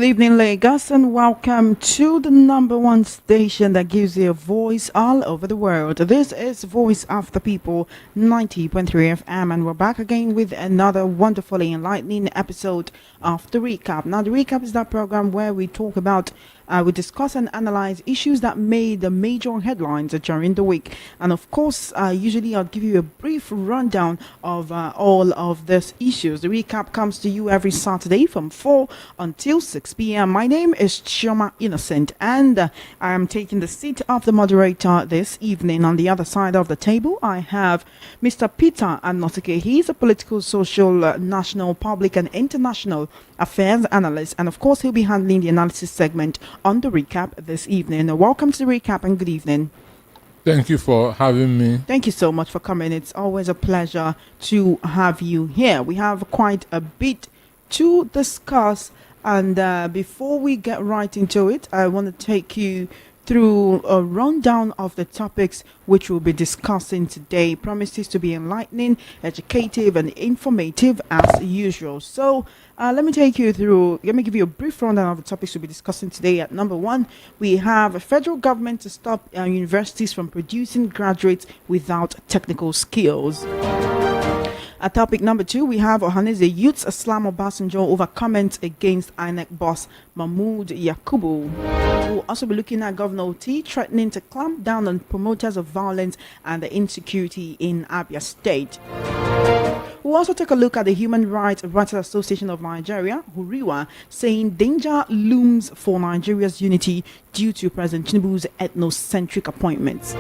Good evening, Lagos, and welcome to the number one station that gives you a voice all over the world. This is Voice of the People, 90.3 FM, and we're back again with another wonderfully enlightening episode of The Recap. Now, The Recap is that program where we talk about we discuss and analyze issues that made the major headlines during the week. And of course, usually I'll give you a brief rundown of all of these issues. The recap comes to you every Saturday from 4 until 6 p.m. My name is Chioma Innocent, and I am taking the seat of the moderator this evening. On the other side of the table, I have Mr. Peter Anosike. He's a political, social, national, public, and international affairs analyst. And of course, he'll be handling the analysis segment on the recap this evening. Welcome to the recap and good evening. Thank you for having me. Thank you so much for coming. It's always a pleasure to have you here. We have quite a bit to discuss, and before we get right into it, I want to take you through a rundown of the topics which we'll be discussing today. Promises to be enlightening, educative, and informative as usual. So let me give you a brief rundown of the topics we'll be discussing today. At number one, we have a federal government to stop universities from producing graduates without technical skills. At topic number two, we have Ohaneze Youths Islam Obasanjo over comments against INEC boss Mahmoud Yakubu. We'll also be looking at Governor Oti threatening to clamp down on promoters of violence and the insecurity in Abia State. We'll also take a look at the Human Rights Writers Association of Nigeria, Huriwa, saying danger looms for Nigeria's unity due to President Tinubu's ethnocentric appointments.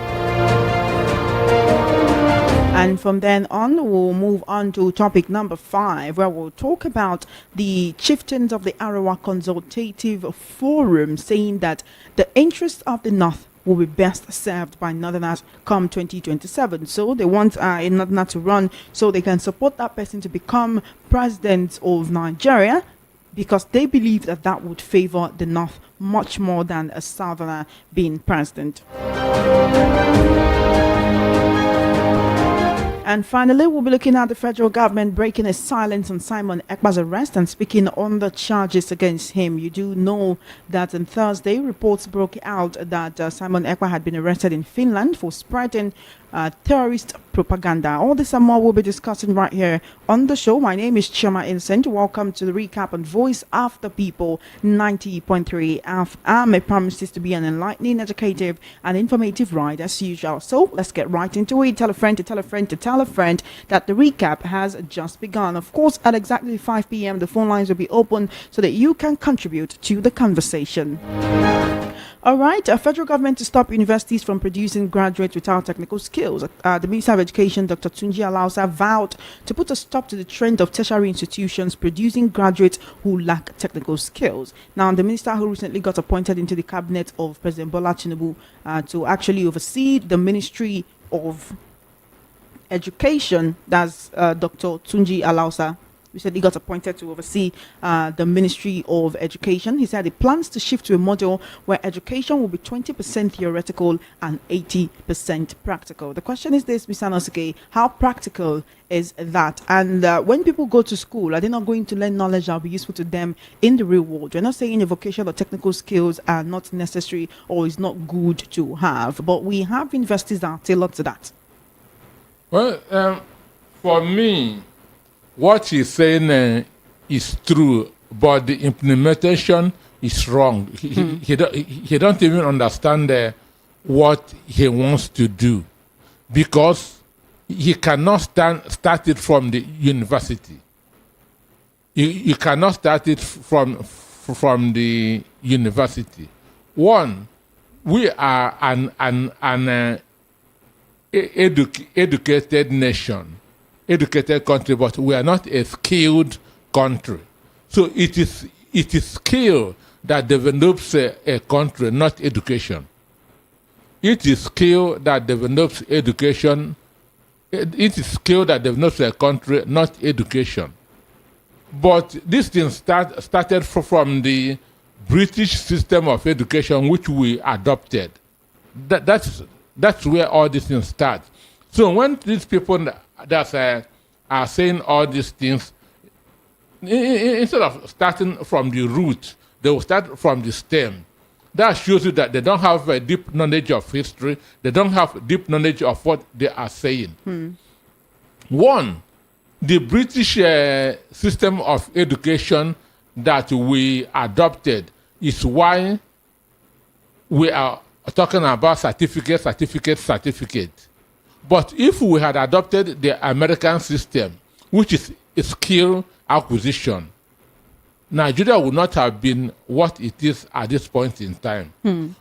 And from then on, we'll move on to topic number 5, where we'll talk about the chieftains of the Arawa Consultative Forum saying that the interests of the North will be best served by Northerners come 2027. So they want a Northerner to run so they can support that person to become president of Nigeria, because they believe that that would favor the North much more than a Southerner being president. And finally, we'll be looking at the federal government breaking a silence on Simon Ekpa's arrest and speaking on the charges against him. You do know that on Thursday, reports broke out that Simon Ekpa had been arrested in Finland for spreading terrorist propaganda. All this and more we'll be discussing right here on the show. My name is Chioma Innocent. Welcome to the recap on Voice of the People, 90.3 FM. It promises to be an enlightening, educative, and informative ride as usual. So let's get right into it. Tell a friend to tell a friend to tell a friend that the recap has just begun. Of course, at exactly 5 p.m., the phone lines will be open so that you can contribute to the conversation. All right, federal government to stop universities from producing graduates without technical skills. The Minister of Education, Dr. Tunji Alausa, vowed to put a stop to the trend of tertiary institutions producing graduates who lack technical skills. Now, the minister who recently got appointed into the cabinet of President Bola Tinubu to actually oversee the Ministry of Education, that's Dr. Tunji Alausa. We said he got appointed to oversee the Ministry of Education. He said he plans to shift to a model where education will be 20% theoretical and 80% practical. The question is this, Mr. Anosike, how practical is that? And when people go to school, are they not going to learn knowledge that will be useful to them in the real world? We're not saying the vocational or technical skills are not necessary or is not good to have, but we have universities that are tailored to that. Well, for me, what he's saying is true, but the implementation is wrong. He don't even understand what he wants to do, because he cannot start it from the university. You cannot start it from the university. One, we are an educated nation, educated country, but we are not a skilled country. So it is skill that develops a country, not education. It is skill that develops education. It is skill that develops a country, not education. But this thing started from the British system of education, which we adopted. That's where all these things start. So when these people that are saying all these things, instead of starting from the root, They will start from the stem. That shows you that they don't have a deep knowledge of history. They don't have deep knowledge of what they are saying. One, the British system of education that we adopted is why we are talking about certificate. But if we had adopted the American system, which is a skill acquisition, Nigeria would not have been what it is at this point in time.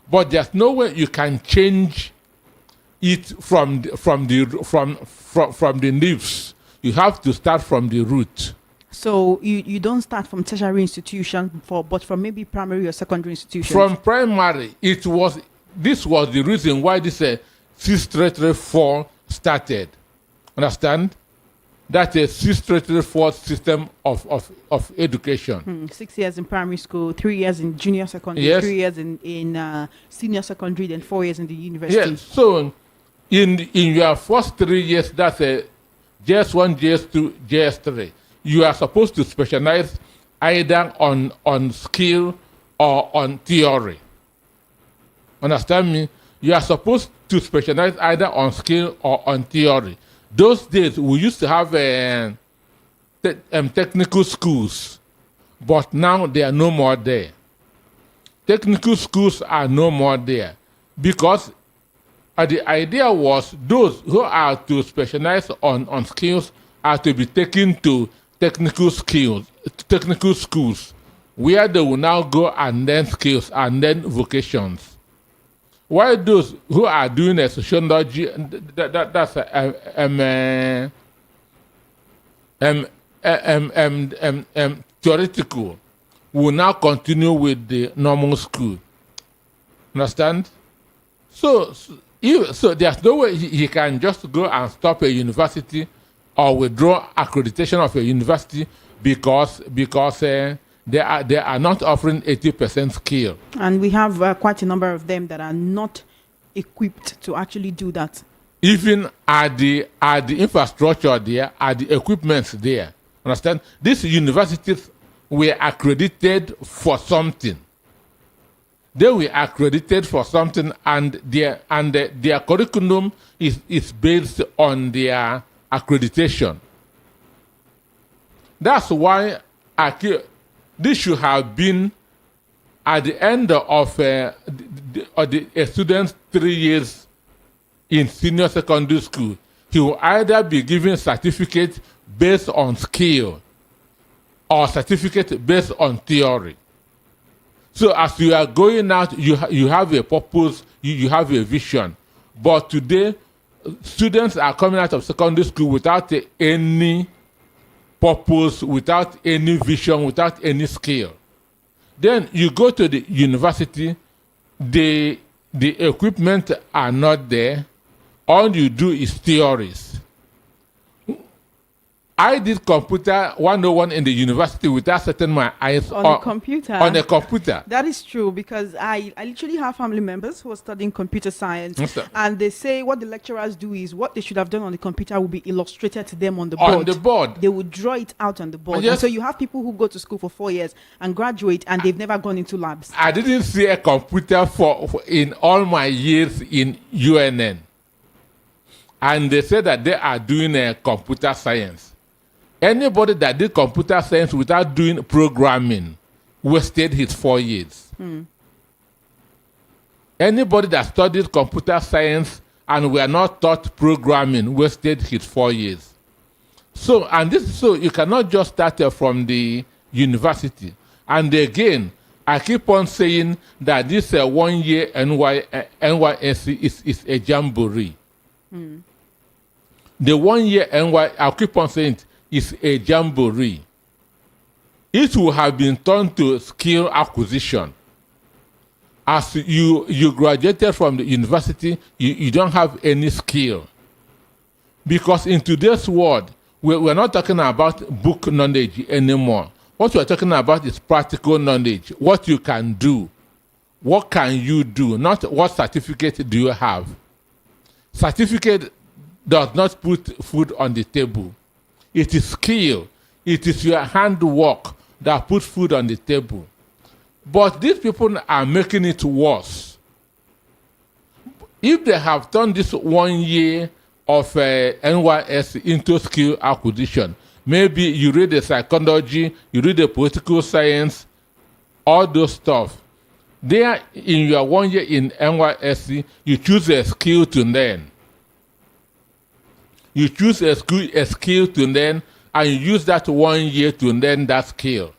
But there's no way you can change it from the leaves. You have to start from the root. So you don't start from tertiary institution, but from maybe primary or secondary institution. From primary, this was the reason why this 6-3-3-4 started. Understand? That's a 6-3-3-4 system of education. 6 years in primary school, 3 years in junior secondary, Yes. 3 years in senior secondary, then 4 years in the university. Yes. So in your first 3 years, that's a JS1, JS2, JS3. You are supposed to specialize either on skill or on theory. Understand me? You are supposed to specialize either on skill or on theory. Those days, we used to have technical schools, but now they are no more there. Technical schools are no more there because the idea was those who are to specialize on skills are to be taken to technical schools, where they will now go and learn skills and learn vocations. While those who are doing a sociology, that's theoretical, will now continue with the normal school. Understand? So there's no way he can just go and stop a university or withdraw accreditation of a university because they are not offering 80% skill. And we have quite a number of them that are not equipped to actually do that. Even at the infrastructure there, at the equipments there. Understand? These universities were accredited for something. They were accredited for something, and their curriculum is based on their accreditation. That's why this should have been at the end of a student's 3 years in senior secondary school. He will either be given certificate based on skill or certificate based on theory. So as you are going out, you have a purpose, you have a vision. But today, students are coming out of secondary school without any purpose, without any vision, without any skill. Then you go to the university, the equipment are not there. All you do is theories. I did computer 101 in the university without setting my eyes On a computer. On a computer. That is true, because I literally have family members who are studying computer science, Yes, sir. and they say what the lecturers do is what they should have done on the computer will be illustrated to them on the board. On the board. They would draw it out on the board. Yes. And so you have people who go to school for 4 years and graduate, and they've never gone into labs. I didn't see a computer for in all my years in UNN. And they said that they are doing a computer science. Anybody that did computer science without doing programming wasted his 4 years. Anybody that studied computer science and were not taught programming wasted his 4 years. So you cannot just start from the university. And again, I keep on saying that this 1 year NYSC is a jamboree. The 1 year I keep on saying is a jamboree. It will have been turned to skill acquisition. As you graduated from the university, you don't have any skill. Because in today's world, we're not talking about book knowledge anymore. What we're talking about is practical knowledge. What you can do. What can you do? Not what certificate do you have. Certificate does not put food on the table. It is skill. It is your handwork that puts food on the table. But these people are making it worse. If they have done this 1 year of NYS into skill acquisition, maybe you read the psychology, you read the political science, all those stuff. There, in your 1 year in NYSC, you choose a skill to learn. You choose a skill to learn, and you use that 1 year to learn that skill.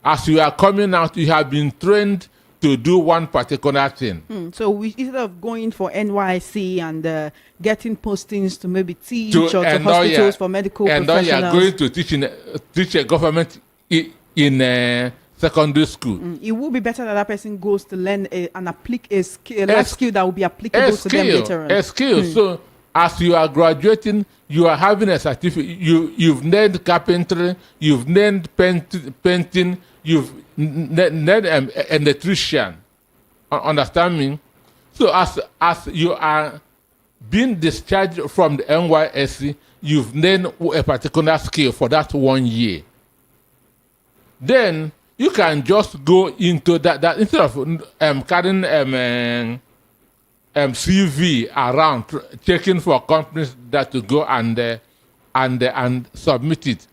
As you are coming out, you have been trained to do one particular thing. So instead of going for NYC and getting postings to maybe teach or to hospitals for medical professionals. And now you are going to teach a government in secondary school. It would be better that person goes to learn a life skill that will be applicable to them later on. A skill. So as you are graduating, you are having a certificate. You've learned carpentry, you've learned painting, you've learned electrician. Understand me? So as you are being discharged from the NYSC, you've learned a particular skill for that 1 year. Then you can just go into that instead of carrying CV around checking for companies that to go and submit it.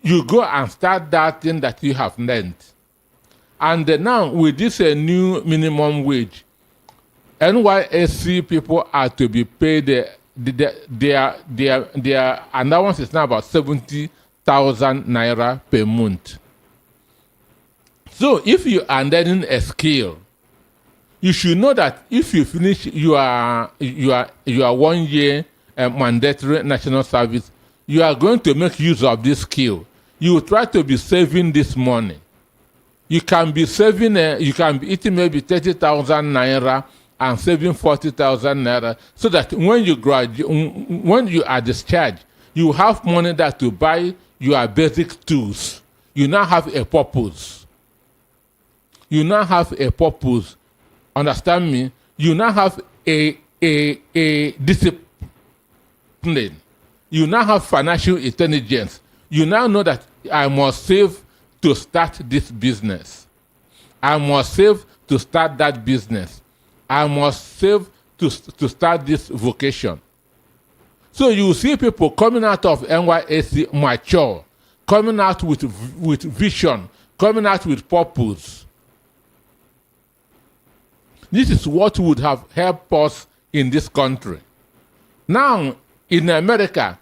You go and start that thing that you have learned. And now with this new minimum wage, NYSC people are to be paid their allowance is now about 70,000 naira per month. So if you are learning a skill, you should know that if you finish your 1 year mandatory national service, you are going to make use of this skill. You will try to be saving this money. You can be saving, you can be eating maybe 30,000 naira and saving 40,000 naira, so that when you graduate, when you are discharged, you have money that to buy your basic tools. You now have a purpose. You now have a purpose. Understand me? You now have a discipline. You now have financial intelligence. You now know that I must save to start this business. I must save to start that business. I must save to start this vocation. So you see people coming out of NYSC mature, coming out with vision, coming out with purpose. This is what would have helped us in this country. Now, in America,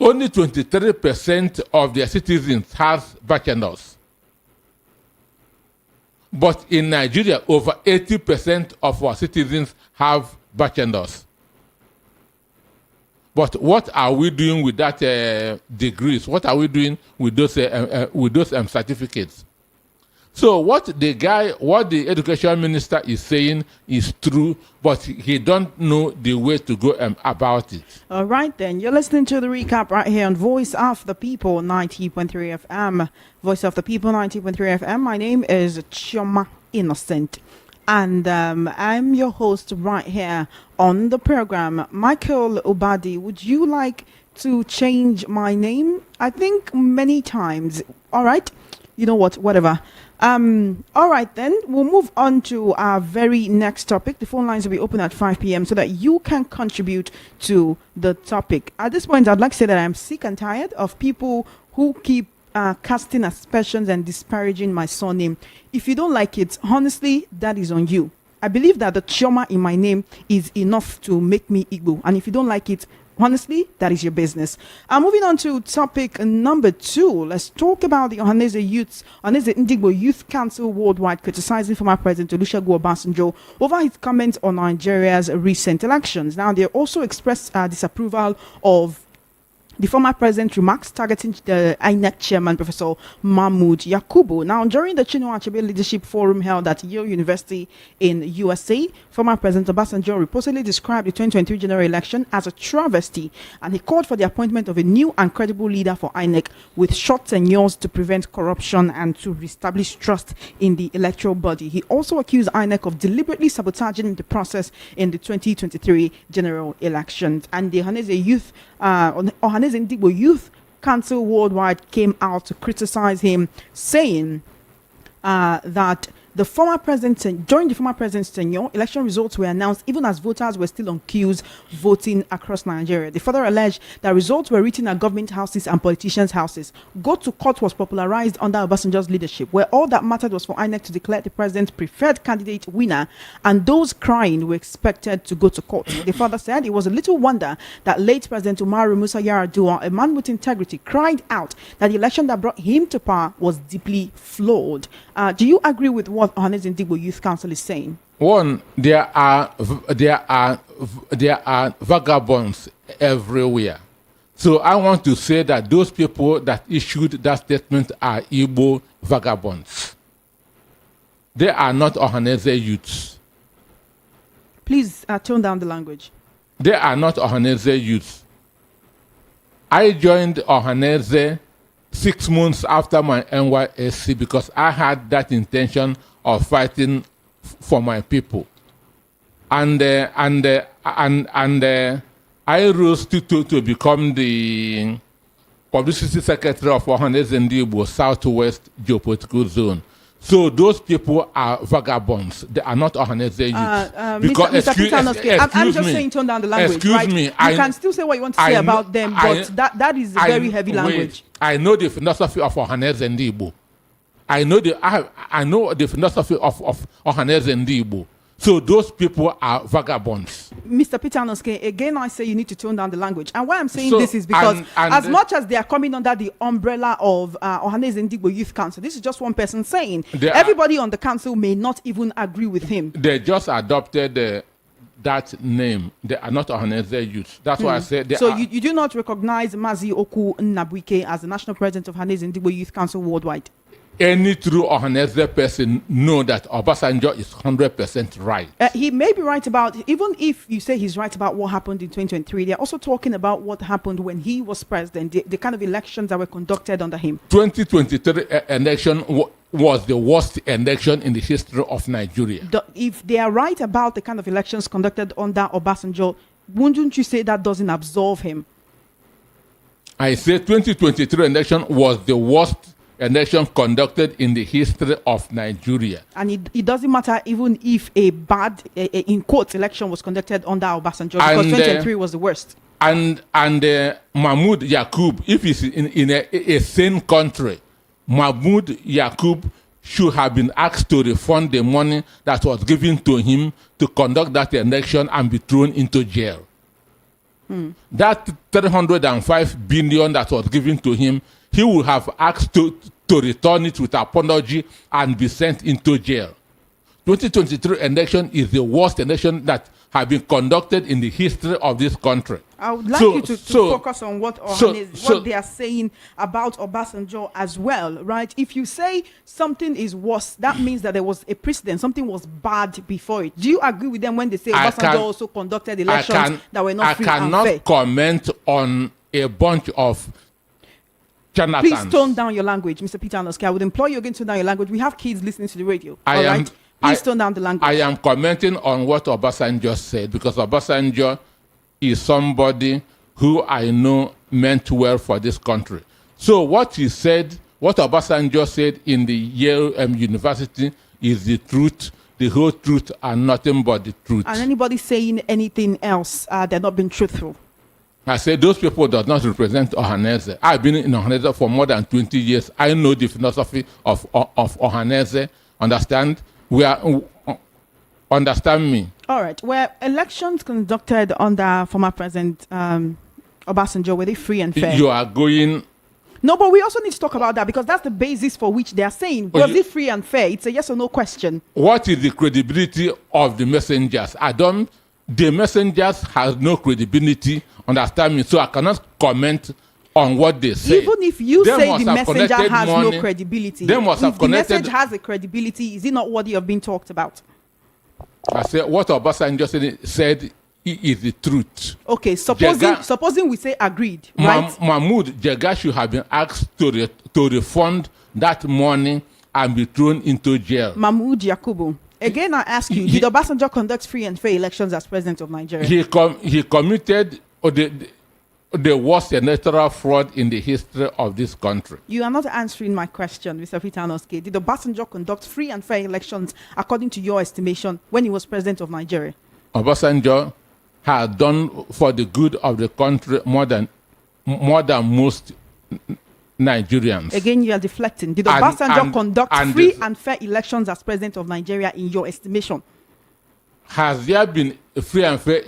only 23% of their citizens have bachelors. But in Nigeria, over 80% of our citizens have bachelors. But what are we doing with that degrees? What are we doing with those certificates? So what the education minister is saying is true, but he don't know the way to go about it. All right, then. You're listening to the recap right here on Voice of the People 90.3 FM. Voice of the People 90.3 FM. My name is Chioma Innocent. And I'm your host right here on the program. Michael Obadi, would you like to change my name? I think many times. All right. You know what? Whatever. All right, then we'll move on to our very next topic. The phone lines will be open at 5 p.m. so that you can contribute to the topic. At this point, I'd like to say that I'm sick and tired of people who keep casting aspersions and disparaging my surname. If you don't like it, honestly, that is on you. I believe that the Chioma in my name is enough to make me Igbo. And if you don't like it, honestly, that is your business. Moving on to topic number 2. Let's talk about the Ohaneze Ndigbo Youth Council Worldwide criticizing former President Olusegun Obasanjo over his comments on Nigeria's recent elections. Now, they also expressed disapproval of the former president's remarks targeting the INEC chairman, Professor Mahmoud Yakubu. Now, during the Chinua Achebe Leadership Forum held at Yale University in USA, former President Obasanjo reportedly described the 2023 general election as a travesty, and he called for the appointment of a new and credible leader for INEC with short tenures to prevent corruption and to reestablish trust in the electoral body. He also accused INEC of deliberately sabotaging the process in the 2023 general elections. And the Ohaneze Ndigbo Youth Council Worldwide came out to criticize him, saying that the former president, during the former president's tenure, election results were announced even as voters were still on queues voting across Nigeria. They further alleged that results were written at government houses and politicians' houses. Go to court was popularized under Obasanjo's leadership, where all that mattered was for INEC to declare the president's preferred candidate winner, and those crying were expected to go to court. They further said it was a little wonder that late President Umaru Musa Yar'Adua, a man with integrity, cried out that the election that brought him to power was deeply flawed. Do you agree with what Ohanes Ndigbo Youth Council is saying? One, there are vagabonds everywhere. So I want to say that those people that issued that statement are Igbo vagabonds. They are not Ohanese youths. Please tone down the language. They are not Ohanese youths. I joined Ohanese 6 months after my NYSC because I had that intention of fighting for my people, and I rose to become the publicity secretary of Ohanes Ndigbo Southwest Geopolitical Zone. So those people are vagabonds. They are not Ohanese youth. Because I'm just saying tone down the language. Excuse right? me. You can still say what you want to say about them, but that is very heavy language. I know the philosophy of Ohanes Ndigbo. I know the philosophy of Ohanes Ndigbo. So those people are vagabonds. Mr. Peter Anoske, again I say you need to tone down the language. And why I'm saying this is because as much as they are coming under the umbrella of Ohanes Ndigbo Youth Council, this is just one person saying. Everybody on the council may not even agree with him. They just adopted that name. They are not Ohanese youth. That's why I said so you do not recognize Mazi Oku Nnabuike as the national president of Ohanes Ndigbo Youth Council worldwide? Any true Ohanese person know that Obasanjo is 100% right. He may be right about, even if you say he's right about what happened in 2023, they're also talking about what happened when he was president, the kind of elections that were conducted under him. 2023 election was the worst election in the history of Nigeria. If they are right about the kind of elections conducted under Obasanjo, wouldn't you say that doesn't absolve him? I say 2023 election was the worst election conducted in the history of Nigeria. And it doesn't matter even if a bad, in quotes, election was conducted under Obasanjo, because 2023 was the worst. And Mahmoud Yakub, if he's in a sane country, Mahmoud Yakub should have been asked to refund the money that was given to him to conduct that election and be thrown into jail. That 305 billion that was given to him, he would have asked to return it with apology and be sent into jail. 2023 election is the worst election that have been conducted in the history of this country. I would like you to focus on what they are saying about Obasanjo as well, right? If you say something is worse, that means that there was a precedent, something was bad before it. Do you agree with them when they say Obasanjo also conducted elections that were not free and fair? I cannot comment on a bunch of charlatans. Please tone down your language, Mr. Peter Anoske. I would implore you again to tone down your language. We have kids listening to the radio. Please tone down the language. I am commenting on what Obasanjo said because Obasanjo is somebody who I know meant well for this country. So what he said, what Obasanjo said in the Yale University is the truth, the whole truth, and nothing but the truth. And anybody saying anything else, they're not being truthful. I said those people do not represent Ohanese. I've been in Ohanese for more than 20 years. I know the philosophy of Ohanese. Understand? Understand me. All right. Were elections conducted under former President Obasanjo, were they free and fair? You are going... No, but we also need to talk about that because that's the basis for which they are saying, was it free and fair? It's a yes or no question. What is the credibility of the messengers? The messengers have no credibility, understand me, so I cannot comment on what they say. Even if you say the messenger has no credibility, if the message has a credibility, is it not worthy of being talked about? I said what Obasanjo said is the truth. Okay, supposing we say agreed, right? Mahmoud Jega should have been asked to refund that money and be thrown into jail. Mahmoud Yakubu. Again, I ask you, did Obasanjo conduct free and fair elections as president of Nigeria? He committed the worst electoral fraud in the history of this country. You are not answering my question, Mr. Peter Anoske. Did Obasanjo conduct free and fair elections according to your estimation when he was president of Nigeria? Obasanjo had done for the good of the country more than most Nigerians. Again, you are deflecting. Did Obasanjo conduct free and fair elections as president of Nigeria in your estimation? Has there been a free and fair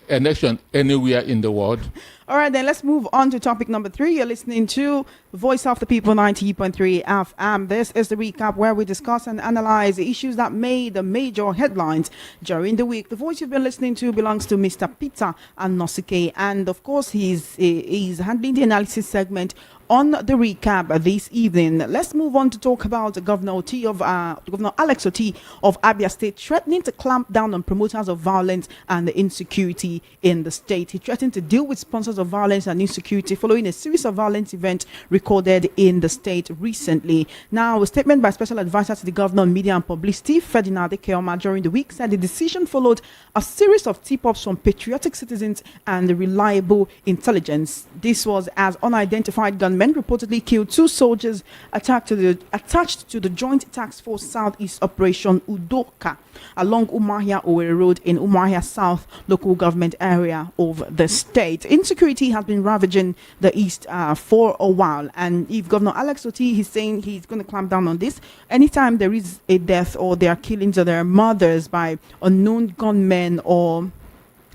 election anywhere in the world? All right, then let's move on to topic number 3. You're listening to Voice of the People 90.3 FM. This is the recap where we discuss and analyze the issues that made the major headlines during the week. The voice you've been listening to belongs to Mr. Peter Anoske, and of course, he's handling the analysis segment on the recap this evening. Let's move on to talk about Governor Alex Oti of Abia State threatening to clamp down on promoters of violence and insecurity in the state. He threatened to deal with sponsors of violence and insecurity following a series of violent events recorded in the state recently. Now, a statement by Special Advisor to the Governor on Media and Publicity, Ferdinand Ekeoma, during the week said the decision followed a series of tip-offs from patriotic citizens and reliable intelligence. This was as unidentified gunmen reportedly killed 2 soldiers attached to the Joint Task Force Southeast Operation Udoka along Umuahia Owerri Road in Umuahia South local government area of the state. Insecurity has been ravaging the east for a while, and if Governor Alex Oti is saying he's going to clamp down on this, anytime there is a death or there are killings or there are murders by unknown gunmen or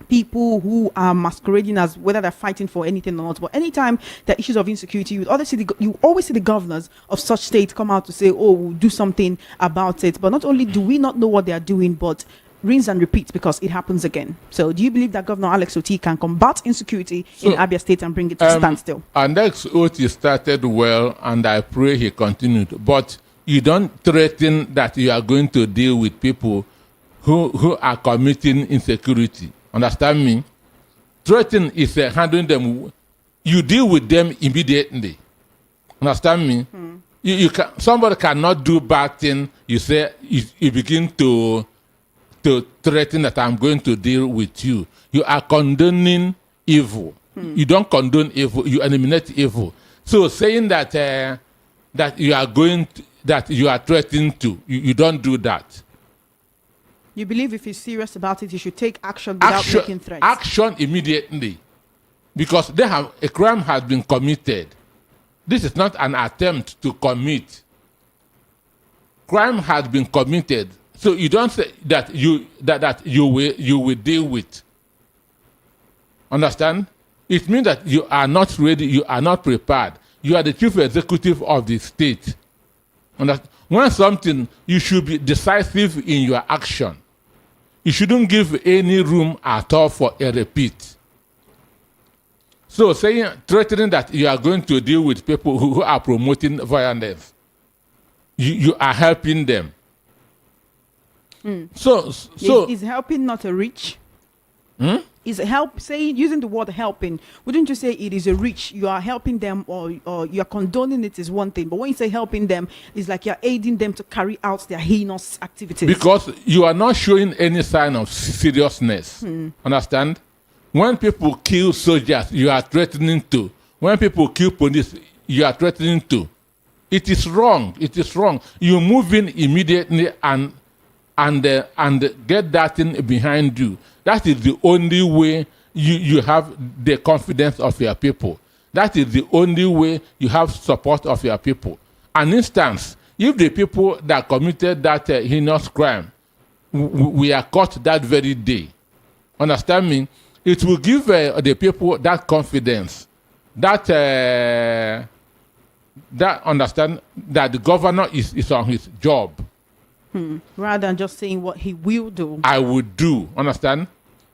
people who are masquerading as whether they're fighting for anything or not, but anytime there are issues of insecurity, you always see the governors of such states come out to say, oh, we'll do something about it. But not only do we not know what they are doing, but rinse and repeat because it happens again. So do you believe that Governor Alex Oti can combat insecurity in Abia State and bring it to standstill? Alex Oti started well, and I pray he continued. But you don't threaten that you are going to deal with people who are committing insecurity. Understand me? Threaten is handling them. You deal with them immediately. Understand me? You can. Somebody cannot do bad thing. You say you begin to threaten that I'm going to deal with you. You are condoning evil. You don't condone evil. You eliminate evil. So saying that that you are threatening to, you don't do that. You believe if he's serious about it, he should take action without making threats? Action immediately. Because a crime has been committed. This is not an attempt to commit. Crime has been committed. So you don't say that you will deal with. Understand? It means that you are not ready, you are not prepared. You are the chief executive of the state. Understand? When something, you should be decisive in your action. You shouldn't give any room at all for a repeat. So threatening that you are going to deal with people who are promoting violence, you are helping them. So is helping not a reach? Is using the word helping, wouldn't you say it is a reach? You are helping them or you are condoning it is one thing, but when you say helping them, it's like you're aiding them to carry out their heinous activities. Because you are not showing any sign of seriousness. Understand? When people kill soldiers, you are threatening to. When people kill police, you are threatening to. It is wrong. It is wrong. You move in immediately and get that thing behind you. That is the only way you have the confidence of your people. That is the only way you have support of your people. An instance, if the people that committed that heinous crime we are caught that very day, understand me, it will give the people that confidence, that understand that the governor is on his job. Rather than just saying what he will do. I would do, understand?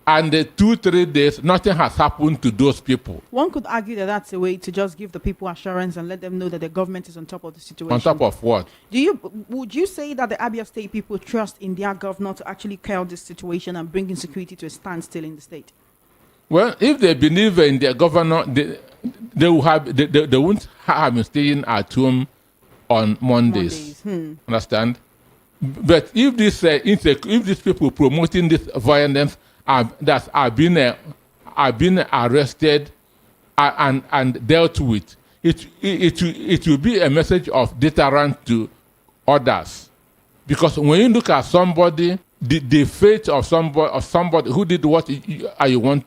And 2-3 days, nothing has happened to those people. One could argue that that's a way to just give the people assurance and let them know that the government is on top of the situation. On top of what? Would you say that the Abia State people trust in their governor to actually curb this situation and bring insecurity to a standstill in the state? Well, if they believe in their governor, they won't have been staying at home on Mondays. Understand? But if these people promoting this violence that are being arrested and dealt with, it will be a message of deterrent to others. Because when you look at somebody, the fate of somebody who did what you want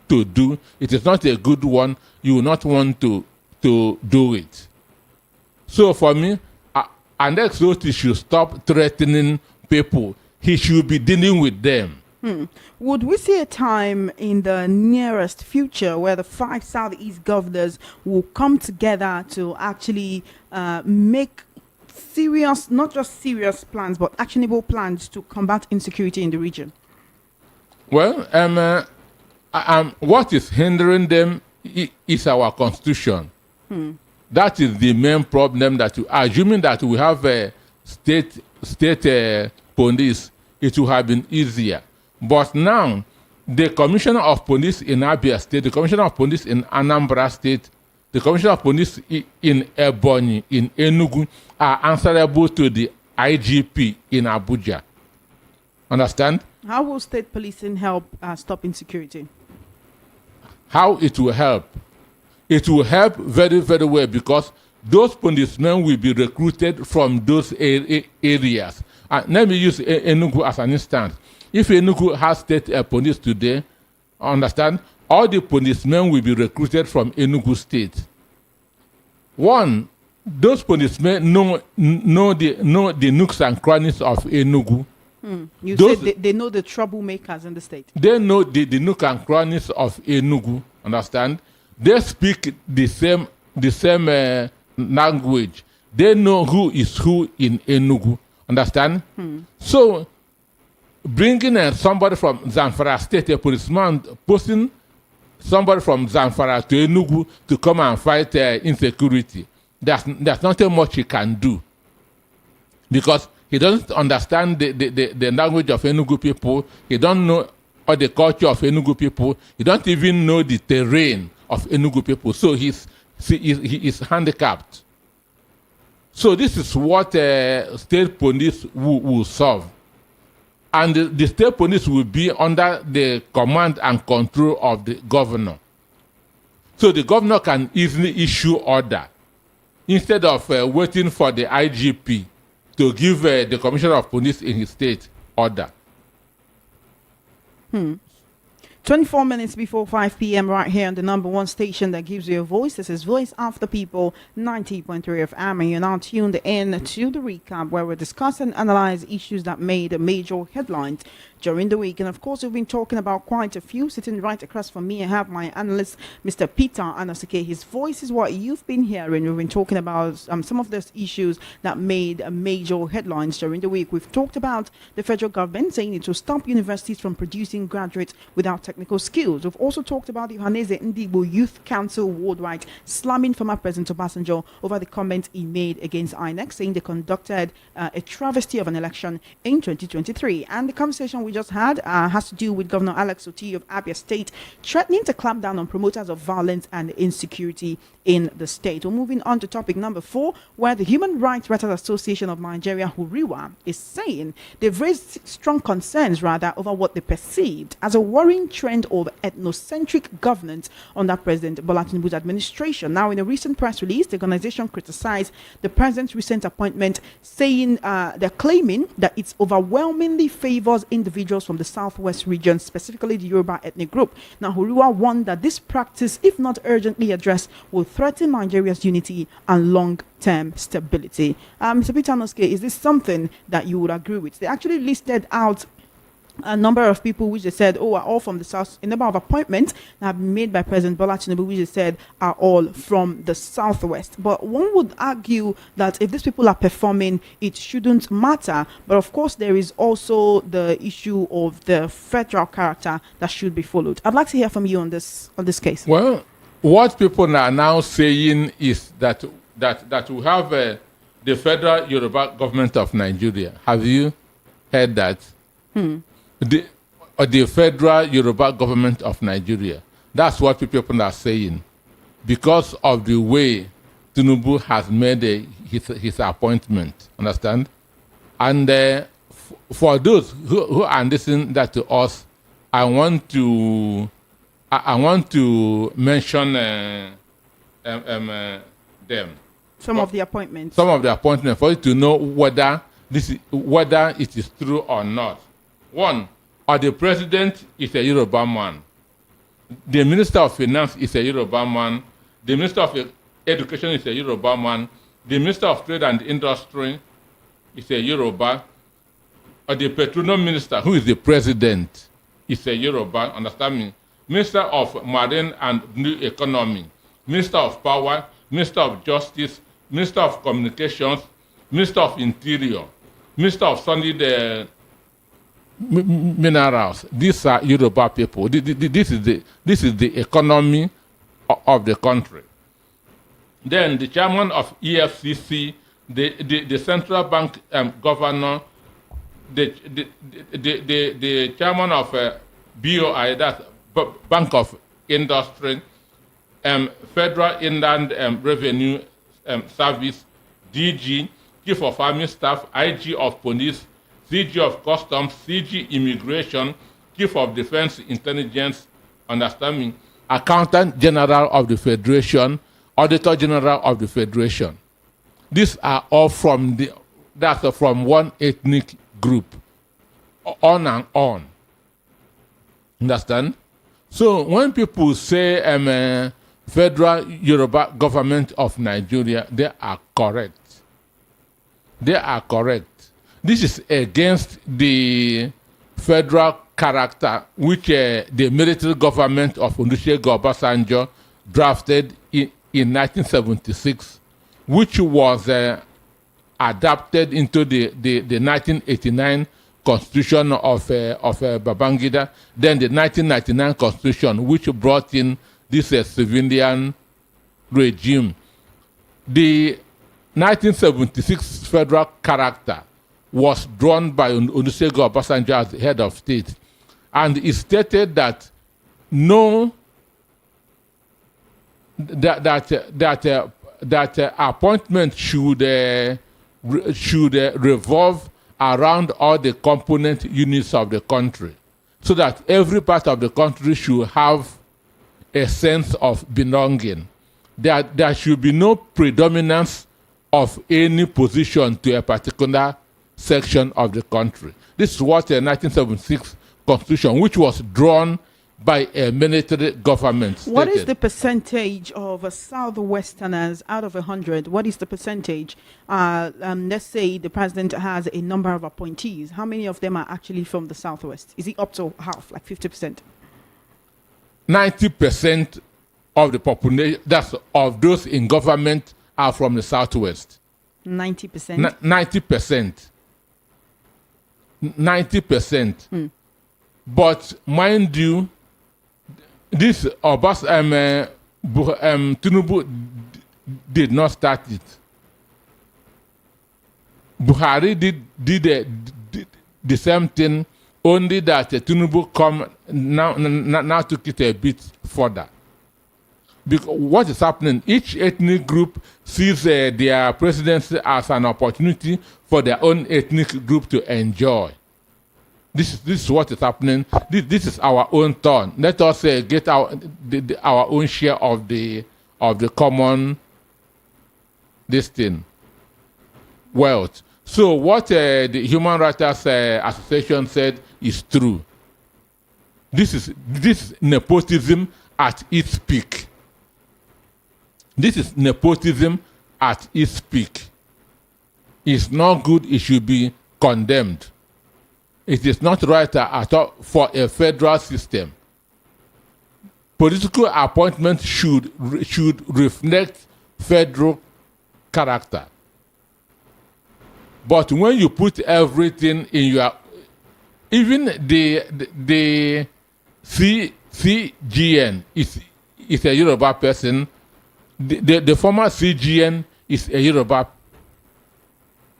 to do, it is not a good one. You will not want to do it. So for me, an ex-OT should stop threatening people. He should be dealing with them. Would we see a time in the nearest future where the 5 Southeast governors will come together to actually make serious, not just serious plans, but actionable plans to combat insecurity in the region? Well, what is hindering them is our constitution. That is the main problem. That assuming that we have a state police, it will have been easier. But now, the commissioner of police in Abia State, the commissioner of police in Anambra State, the commissioner of police in Ebonyi, in Enugu, are answerable to the IGP in Abuja. Understand? How will state policing help stop insecurity? How it will help? It will help very, very well, because those policemen will be recruited from those areas. Let me use Enugu as an instance. If Enugu has state police today, understand, all the policemen will be recruited from Enugu State. One, those policemen know the nooks and crannies of Enugu. You said they know the troublemakers in the state. They know the nook and crannies of Enugu. Understand? They speak the same language. They know who is who in Enugu. Understand? So, bringing somebody from Zamfara State, a policeman, posting somebody from Zamfara to Enugu to come and fight insecurity, there's nothing much he can do, because he doesn't understand the language of Enugu people. He don't know or the culture of Enugu people. He don't even know the terrain of Enugu people. So he is handicapped. So this is what state police will solve. And the state police will be under the command and control of the governor. So the governor can easily issue order instead of waiting for the IGP to give the commissioner of police in his state order. 24 minutes before 5 p.m. right here on the number one station that gives you a voice. This is Voice of the People, 90.3 of AM. And you're now tuned in to the recap, where we discuss and analyze issues that made major headlines during the week. And of course, we've been talking about quite a few. Sitting right across from me, I have my analyst, Mr. Peter Anasike. His voice is what you've been hearing. We've been talking about some of those issues that made major headlines during the week. We've talked about the federal government saying it will stop universities from producing graduates without technical skills. We've also talked about the Haneze Ndibo Youth Council worldwide slamming former President Obasanjo over the comments he made against INEC, saying they conducted a travesty of an election in 2023. And the conversation we just had has to do with Governor Alex Oti of Abia State threatening to clamp down on promoters of violence and insecurity in the state. We're moving on to topic number 4, where the Human Rights Writers Association of Nigeria, HURIWA, is saying they've raised strong concerns over what they perceived as a worrying trend of ethnocentric governance under President Bola Tinubu's administration. Now, in a recent press release, the organization criticized the president's recent appointment, saying they're claiming that it overwhelmingly favors individuals from the southwest region, specifically the Yoruba ethnic group. Now, HURIWA warned that this practice, if not urgently addressed, will threaten Nigeria's unity and long-term stability. Mr. Peter Noske, is this something that you would agree with? They actually listed out a number of people which they said, are all from the south. A number of appointments that have been made by President Bola Tinubu, which they said are all from the southwest. But one would argue that if these people are performing, it shouldn't matter. But of course, there is also the issue of the federal character that should be followed. I'd like to hear from you on this case. Well, what people are now saying is that we have the federal Yoruba government of Nigeria. Have you heard that? The federal Yoruba government of Nigeria. That's what people are saying, because of the way Tinubu has made his appointment. Understand? And for those who are listening that to us, I want to I want to mention them. Some of the appointments. Some of the appointments for you to know whether it is true or not. One, the president is a Yoruba man. The Minister of Finance is a Yoruba man. The Minister of Education is a Yoruba man. The Minister of Trade and Industry is a Yoruba. Or the Petroleum Minister, who is the president, is a Yoruba. Understand me? Minister of Marine and New Economy, Minister of Power, Minister of Justice, Minister of Communications, Minister of Interior, Minister of Solid Minerals. These are Yoruba people. This is the economy of the country. Then the chairman of EFCC, the central bank governor, the chairman of BOI, that's Bank of Industry, Federal Inland Revenue Service, DG, Chief of Army Staff, IG of Police, CG of Customs, CG Immigration, Chief of Defense Intelligence, understand me, Accountant General of the Federation, Auditor General of the Federation. These are all from one ethnic group, on and on. Understand? So when people say Federal Yoruba Government of Nigeria, they are correct. They are correct. This is against the federal character which the military government of Olusegun Obasanjo drafted in 1976, which was adapted into the 1989 Constitution of Babangida, then the 1999 Constitution, which brought in this civilian regime. The 1976 federal character was drawn by Olusegun Obasanjo as the head of state, and it stated that that appointment should revolve around all the component units of the country, so that every part of the country should have a sense of belonging. There should be no predominance of any position to a particular section of the country. This is what the 1976 Constitution, which was drawn by a military government, stated. What is the percentage of Southwesterners out of 100? What is the percentage? Let's say the president has a number of appointees. How many of them are actually from the Southwest? Is it up to half, like 50%? 90% of the population, that's of those in government, are from the Southwest. 90%? 90%. 90%. But mind you, this Tinubu did not start it. Buhari did the same thing, only that Tinubu come now took it a bit further. Because what is happening, each ethnic group sees their presidency as an opportunity for their own ethnic group to enjoy. This is what is happening. This is our own turn. Let us get our own share of the common wealth. So what the Human Rights Association said is true. This is nepotism at its peak. This is nepotism at its peak. It's not good. It should be condemned. It is not right at all for a federal system. Political appointments should reflect federal character. But when you put everything in your, even the CGN is a Yoruba person. The former CGN is a Yoruba.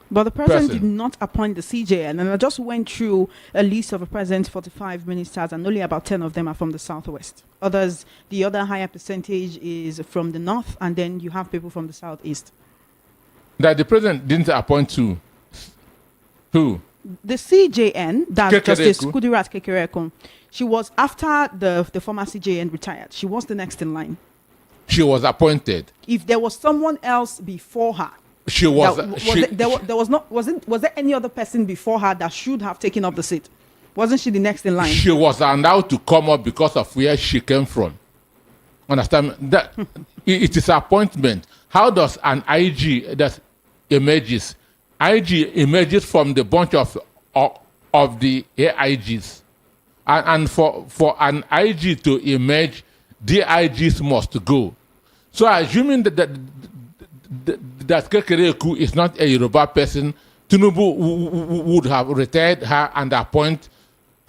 But the president did not appoint the CJN, and I just went through a list of the president's 45 ministers, and only about 10 of them are from the Southwest. The other higher percentage is from the North, and then you have people from the Southeast. That the president didn't appoint who? The CJN, that's Kekereekun. Justice Kudirat Kekereekun, she was after the former CJN retired. She was the next in line. She was appointed. If there was someone else before her, She was. was there any other person before her that should have taken up the seat? Wasn't she the next in line? She was allowed to come up because of where she came from. Understand that it is appointment. How does an IG that emerges? IG emerges from the bunch of the AIGs, and for an IG to emerge, the IGs must go. So assuming that Kekereekun is not a Yoruba person, Tinubu would have retired her and appoint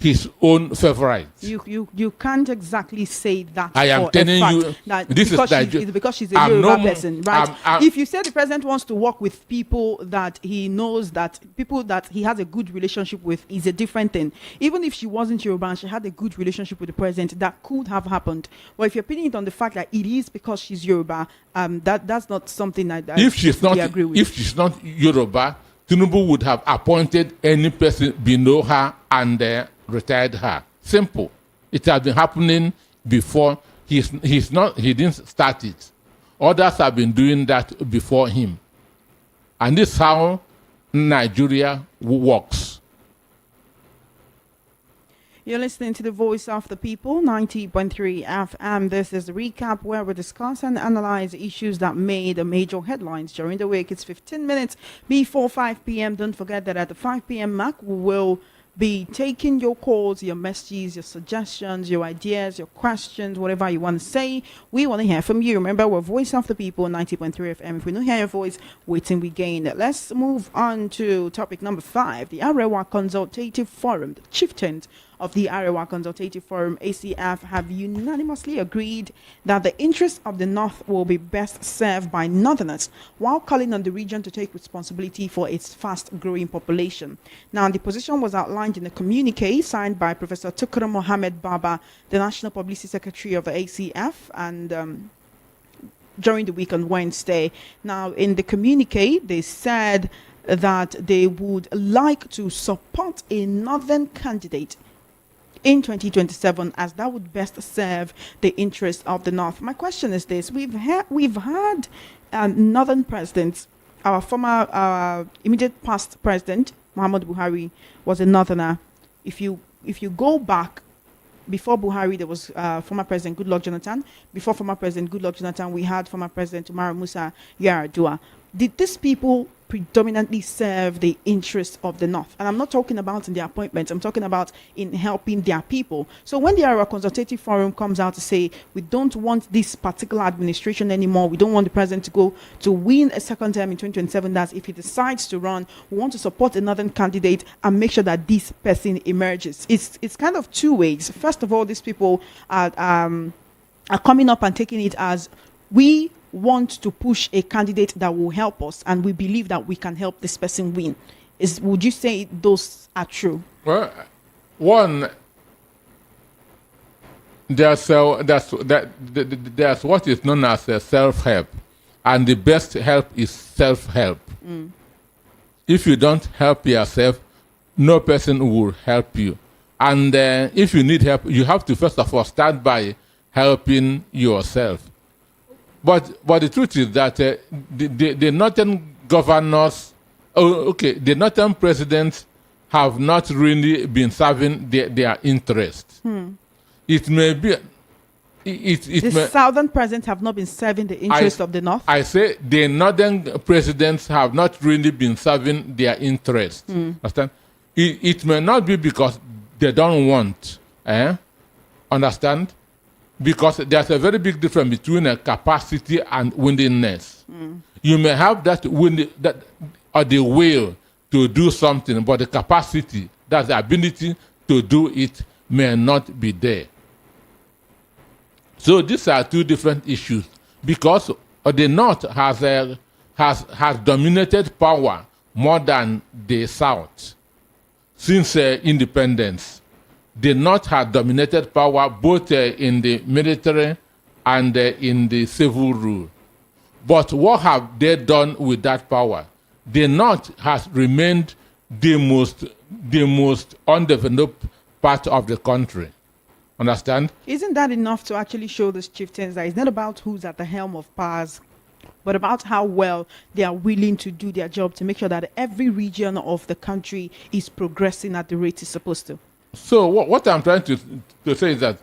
his own favorites. You can't exactly say that. I am for telling a fact, you, that this it's because she's a Yoruba person, right? If you say the president wants to work with people that he knows, that people that he has a good relationship with, is a different thing. Even if she wasn't Yoruba and she had a good relationship with the president, that could have happened. But if you're pinning it on the fact that it is because she's Yoruba, that's not something that if she's not, agree with. If she's not Yoruba, Tinubu would have appointed any person below her and retired her. Simple. It has been happening before. He didn't start it. Others have been doing that before him. And this is how Nigeria works. You're listening to the Voice of the People, 90.3 FM. This is the recap where we discuss and analyze issues that made major headlines during the week. It's 15 minutes before 5 p.m. Don't forget that at the 5 p.m. mark, we will be taking your calls, your messages, your suggestions, your ideas, your questions, whatever you want to say. We want to hear from you. Remember, we're Voice of the People, 90.3 FM. If we don't hear your voice, waiting we gain. Let's move on to topic number 5, the Arewa Consultative Forum. The chieftains of the Arewa Consultative Forum, ACF, have unanimously agreed that the interests of the North will be best served by Northerners, while calling on the region to take responsibility for its fast-growing population. Now, the position was outlined in a communique signed by Professor Tukura Mohammed Baba, the National Publicity Secretary of the ACF, and during the week on Wednesday. Now, in the communique, they said that they would like to support a Northern candidate in 2027, as that would best serve the interests of the North. My question is this: we've had Northern presidents. Our former immediate past president Muhammadu Buhari was a Northerner. If you go back, before Buhari, there was former President Goodluck Jonathan. Before former President Goodluck Jonathan, we had former President Umaru Musa Yar'Adua. Did these people predominantly serve the interests of the North? And I'm not talking about in their appointments. I'm talking about in helping their people. So when the Arewa Consultative Forum comes out to say, we don't want this particular administration anymore, we don't want the president to win a second term in 2027, that's if he decides to run, we want to support a Northern candidate and make sure that this person emerges. It's kind of two ways. First of all, these people are coming up and taking it as, we want to push a candidate that will help us, and we believe that we can help this person win. Would you say those are true? Well, one, there's what is known as self-help, and the best help is self-help. If you don't help yourself, no person will help you. And if you need help, you have to first of all start by helping yourself. But the truth is that the Northern governors, the Northern presidents have not really been serving their interests. It may be... The Southern presidents have not been serving the interests of the North? I say the Northern presidents have not really been serving their interests. Understand? It may not be because they don't want. Understand? Because there's a very big difference between a capacity and willingness. You may have that or the will to do something, but the capacity, that's the ability to do it, may not be there. So these are two different issues, because the North has dominated power more than the South since independence. The North had dominated power both in the military and in the civil rule. But what have they done with that power? The North has remained the most undeveloped part of the country. Understand? Isn't that enough to actually show these chieftains that it's not about who's at the helm of powers, but about how well they are willing to do their job to make sure that every region of the country is progressing at the rate it's supposed to? So what I'm trying to say is that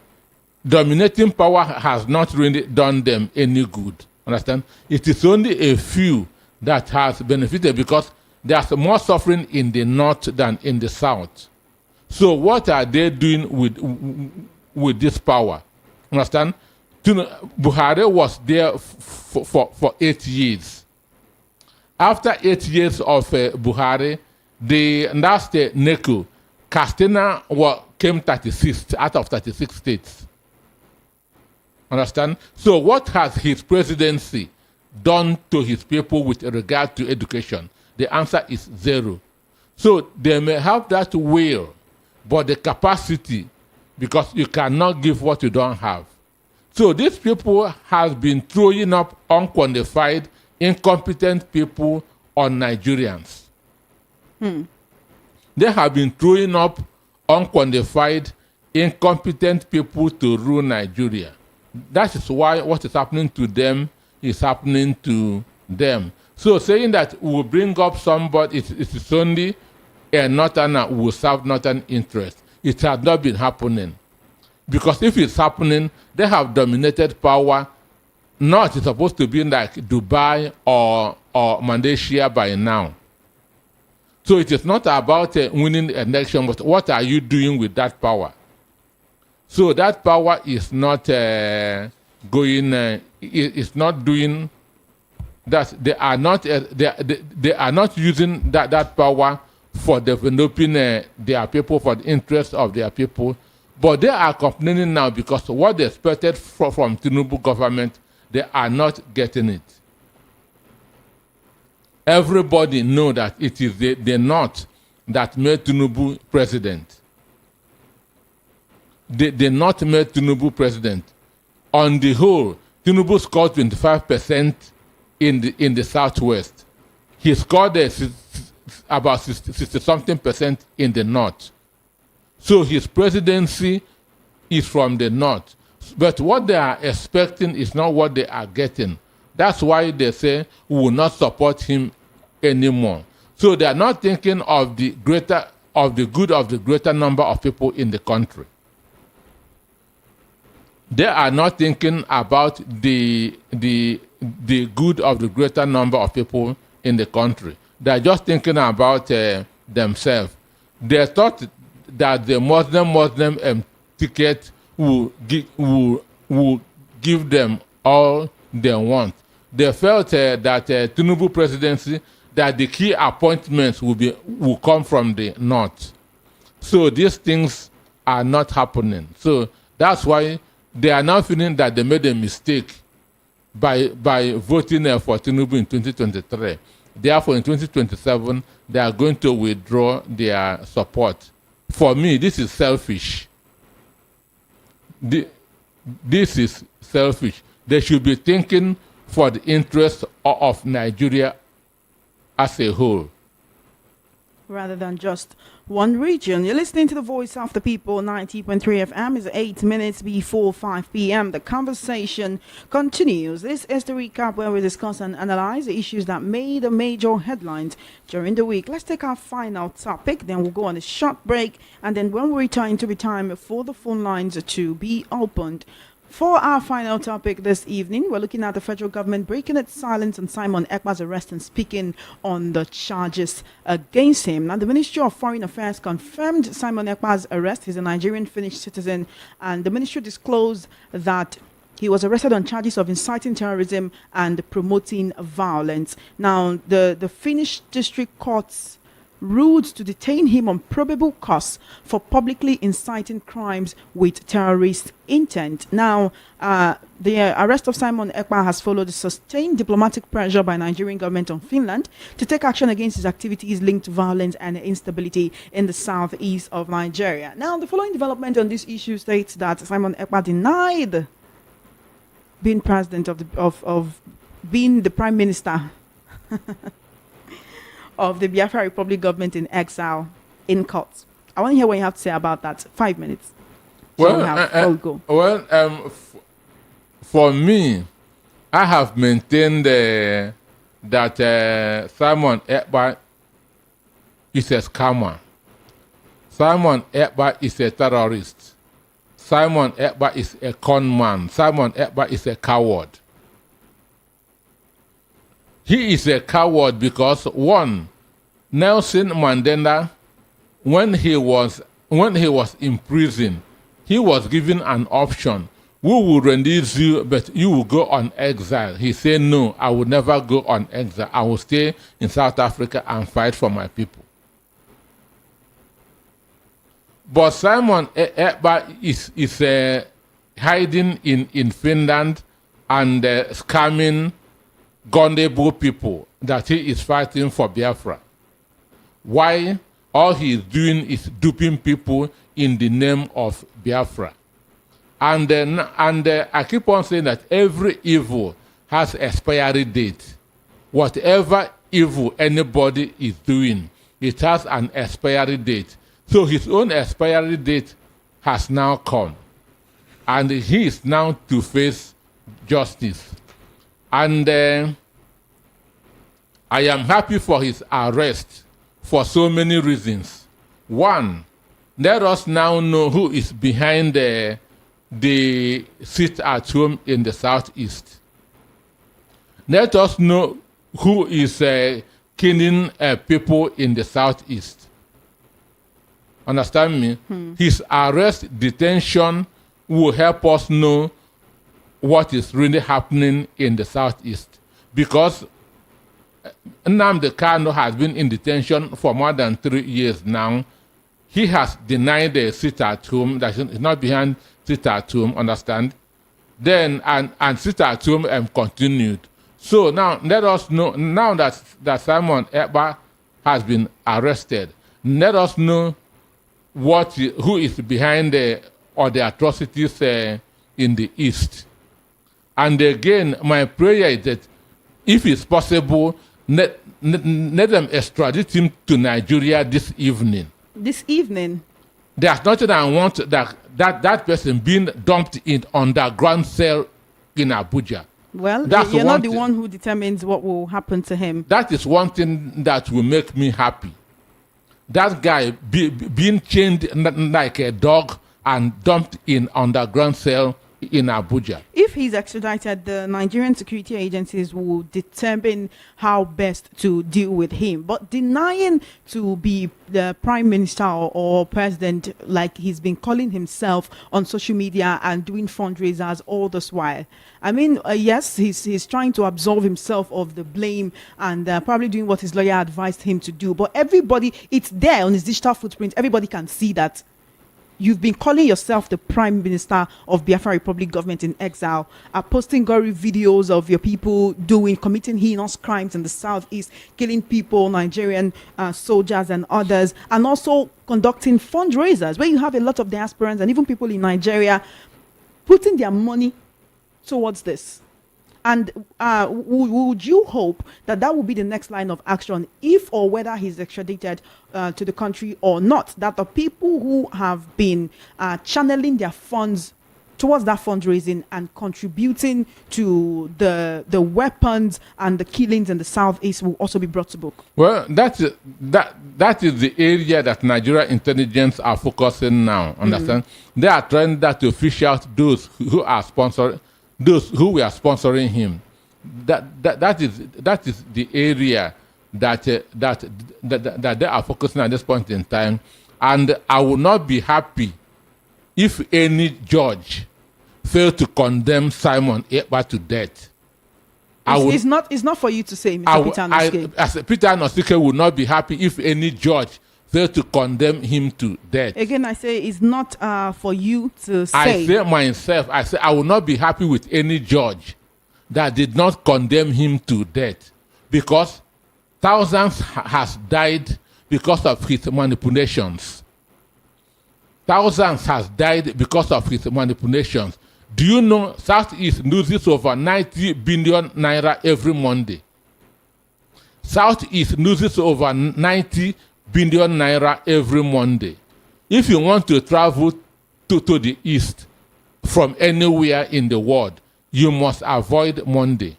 dominating power has not really done them any good. Understand? It is only a few that has benefited because there's more suffering in the north than in the south. So what are they doing with this power? Understand? Buhari was there for 8 years. After 8 years of Buhari, the last NECO, Castina came 36th out of 36 states. Understand? So what has his presidency done to his people with regard to education? The answer is zero. So they may have that will, but the capacity, because you cannot give what you don't have. So these people have been throwing up unqualified, incompetent people on Nigerians. They have been throwing up unqualified, incompetent people to rule Nigeria. That is why what is happening to them is happening to them. So saying that we'll bring up somebody, it is only a northerner who will serve northern interest. It has not been happening. Because if it's happening, they have dominated power. Not it's supposed to be like Dubai or Malaysia by now. So it is not about winning an election, but what are you doing with that power? So that power is not it's not doing that. They are not using that power for developing their people, for the interests of their people. But they are complaining now because what they expected from Tinubu government, they are not getting it. Everybody know that it is the North that made Tinubu president. The North made Tinubu president. On the whole, Tinubu scored 25% in the Southwest. He scored about 60-something% in the North. So his presidency is from the North. But what they are expecting is not what they are getting. That's why they say we will not support him anymore. So they are not thinking of the good of the greater number of people in the country. They are not thinking about the good of the greater number of people in the country. They are just thinking about themselves. They thought that the Muslim ticket will give them all they want. They felt that Tinubu presidency, that the key appointments will come from the North. So these things are not happening. So that's why they are now feeling that they made a mistake by voting for Tinubu in 2023. Therefore, in 2027, they are going to withdraw their support. For me, this is selfish. This is selfish. They should be thinking for the interest of Nigeria as a whole, rather than just one region. You're listening to the Voice of the People, 90.3 FM. Is 8 minutes before 5 p.m. The conversation continues. This is the recap where we discuss and analyze the issues that made the major headlines during the week. Let's take our final topic, then we'll go on a short break, and then when we return, to be time for the phone lines to be opened. For our final topic this evening, we're looking at the federal government breaking its silence on Simon Ekpa's arrest and speaking on the charges against him. Now, the Ministry of Foreign Affairs confirmed Simon Ekpa's arrest. He's a Nigerian Finnish citizen, and the ministry disclosed that he was arrested on charges of inciting terrorism and promoting violence. Now, the Finnish district courts ruled to detain him on probable cause for publicly inciting crimes with terrorist intent. Now, the arrest of Simon Ekpa has followed sustained diplomatic pressure by Nigerian government on Finland to take action against his activities linked to violence and instability in the southeast of Nigeria. Now, the following development on this issue states that Simon Ekpa denied being president of being the prime minister of the Biafra Republic government in exile in court. I want to hear what you have to say about that. 5 minutes. For me, I have maintained that Simon Ekpa is a scammer. Simon Ekpa is a terrorist. Simon Ekpa is a con man. Simon Ekpa is a coward. He is a coward because, one, Nelson Mandela, when he was in prison, he was given an option. We will release you, but you will go on exile. He said, no, I will never go on exile. I will stay in South Africa and fight for my people. But Simon Ekpa is hiding in Finland and scamming gullible people that he is fighting for Biafra. Why? All he is doing is duping people in the name of Biafra. And I keep on saying that every evil has expiry date. Whatever evil anybody is doing, it has an expiry date. So his own expiry date has now come. And he is now to face justice. And I am happy for his arrest for so many reasons. One, let us now know who is behind the sit at home in the southeast. Let us know who is killing people in the southeast. Understand me? His arrest, detention will help us know what is really happening in the southeast. Because Nnamdi Kanu has been in detention for more than 3 years now. He has denied the sit at home, that is not behind sit at home, understand? Then, and sit at home continued. So now, let us know, now that Simon Ekpa has been arrested, let us know who is behind the atrocities in the East. And again, my prayer is that if it's possible, let them extradite him to Nigeria this evening. This evening? There's nothing I want that person being dumped in underground cell in Abuja. Well, you're not the one who determines what will happen to him. That is one thing that will make me happy. That guy being chained like a dog and dumped in underground cell in Abuja. If he's extradited, the Nigerian security agencies will determine how best to deal with him. But denying to be the prime minister or president, like he's been calling himself on social media and doing fundraisers all this while. I mean, yes, he's trying to absolve himself of the blame and probably doing what his lawyer advised him to do. But everybody, it's there on his digital footprint. Everybody can see that. You've been calling yourself the Prime Minister of Biafra Republic government in exile, posting gory videos of your people committing heinous crimes in the southeast, killing people, Nigerian soldiers and others, and also conducting fundraisers where you have a lot of diasporans and even people in Nigeria putting their money towards this. And would you hope that will be the next line of action, if or whether he's extradited to the country or not, that the people who have been channeling their funds towards that fundraising and contributing to the weapons and the killings in the southeast will also be brought to book? Well, that is the area that Nigeria intelligence are focusing now. Understand? They are trying to fish out those who are sponsoring. Those who were sponsoring him, that is the area that they are focusing at this point in time, and I will not be happy if any judge failed to condemn Simon Ekpa to death. It's not for you to say, Mr. Peter Anosike. As Peter Anosike will not be happy if any judge failed to condemn him to death. Again, I say it's not for you to say. I say myself, I will not be happy with any judge that did not condemn him to death, because thousands has died because of his manipulations. Thousands has died because of his manipulations. Do you know Southeast loses over 90 billion naira every Monday? Southeast loses over 90 billion naira every Monday. If you want to travel to the east from anywhere in the world, you must avoid Monday.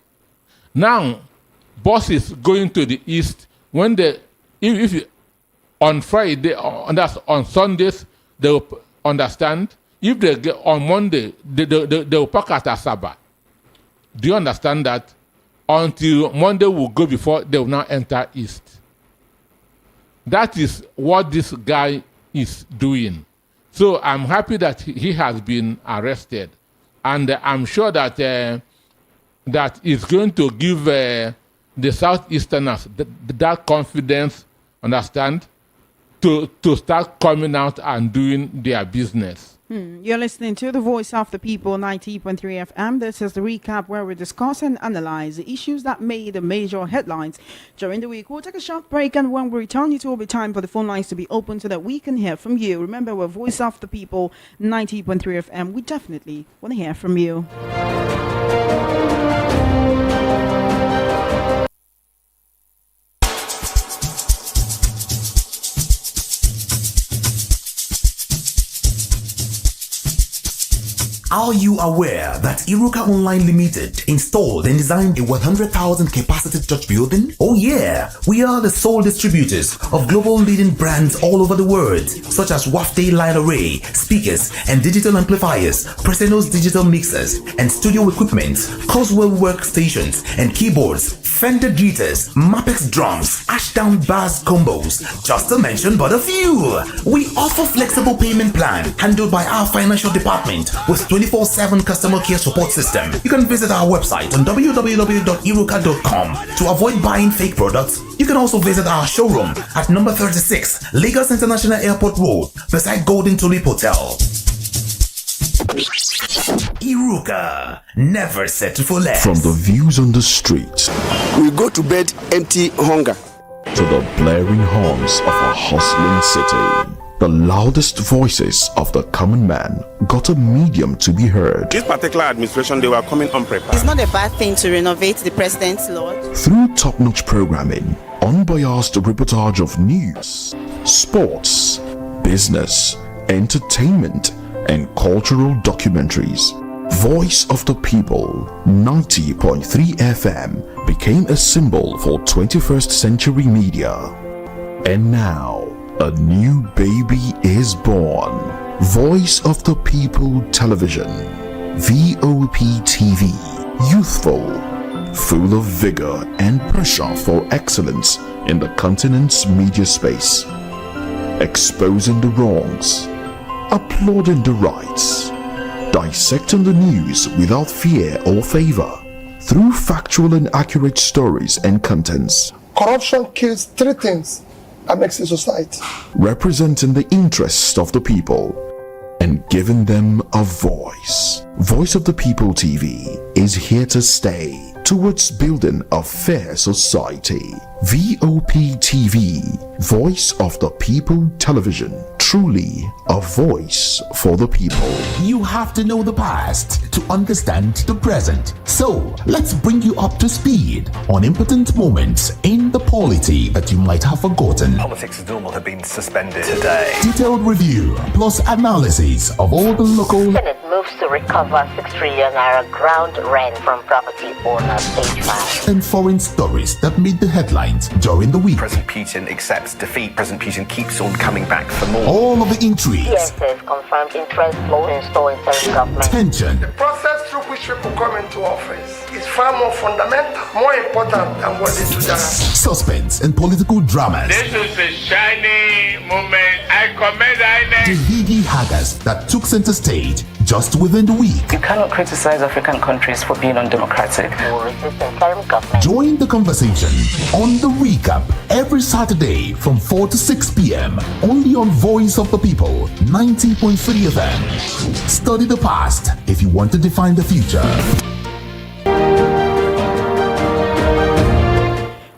Now, buses going to the east, when they, if you, on Friday, that's on Sundays, they will understand. If they get on Monday, they will park at Asaba. Do you understand that? Until Monday will go before they will now enter east. That is what this guy is doing. So I'm happy that he has been arrested. And I'm sure that that is going to give the Southeasterners that confidence, understand, to start coming out and doing their business. You're listening to The Voice of the People, 90.3 FM. This is the recap where we discuss and analyze the issues that made the major headlines during the week. We'll take a short break, and when we return, it will be time for the phone lines to be open so that we can hear from you. Remember, we're Voice of the People, 90.3 FM. We definitely want to hear from you. Are you aware that Iruka Online Limited installed and designed a 100,000 capacity church building? Oh yeah, we are the sole distributors of global leading brands all over the world, such as Wafday Light Array, speakers and digital amplifiers, Preseno's digital mixers and studio equipment, Coswell workstations and keyboards, Fender guitars, Mapex drums, Ashdown bass combos, just to mention but a few. We offer flexible payment plan handled by our financial department with 24/7 customer care support system. You can visit our website on www.iruka.com to avoid buying fake products. You can also visit our showroom at number 36 Lagos International Airport Road beside Golden Tulip Hotel. Iruka, never settle for less. From the views on the street, we go to bed empty hunger, to the blaring horns of a hustling city. The loudest voices of the common man got a medium to be heard. This particular administration, they were coming unprepared. It's not a bad thing to renovate the president's lodge. Through top-notch programming, unbiased reportage of news, sports, business, entertainment, and cultural documentaries, Voice of the People 90.3 FM became a symbol for 21st century media. And now, a new baby is born. Voice of the People Television, VOP TV, youthful, full of vigor and pressure for excellence in the continent's media space, exposing the wrongs, applauding the rights, dissecting the news without fear or favor, through factual and accurate stories and contents. Corruption kills three things that makes a society. Representing the interests of the people and giving them a voice. Voice of the People TV is here to stay towards building a fair society. VOP TV, Voice of the People Television, truly a voice for the people. You have to know the past to understand the present. So, let's bring you up to speed on important moments in the polity that you might have forgotten. Politics as normal have been suspended today. Detailed review plus analysis of all the local Senate moves to recover 6 trillion naira ground rent from property owners stage 5. and foreign stories that made the headlines during the week. President Putin accepts defeat. President Putin keeps on coming back for more. All of the intrigues, PSF confirmed interest flow in store interim government. tension, The process through which people come into office is far more fundamental, more important than what they do now. suspense, and political dramas. This is a shining moment. I commend The higgy haggers that took center stage just within the week. You cannot criticize African countries for being undemocratic. Will resist interim government. Join the conversation on the recap every Saturday from 4 to 6 p.m. only on Voice of the People 90.3 FM. Study the past if you want to define the future.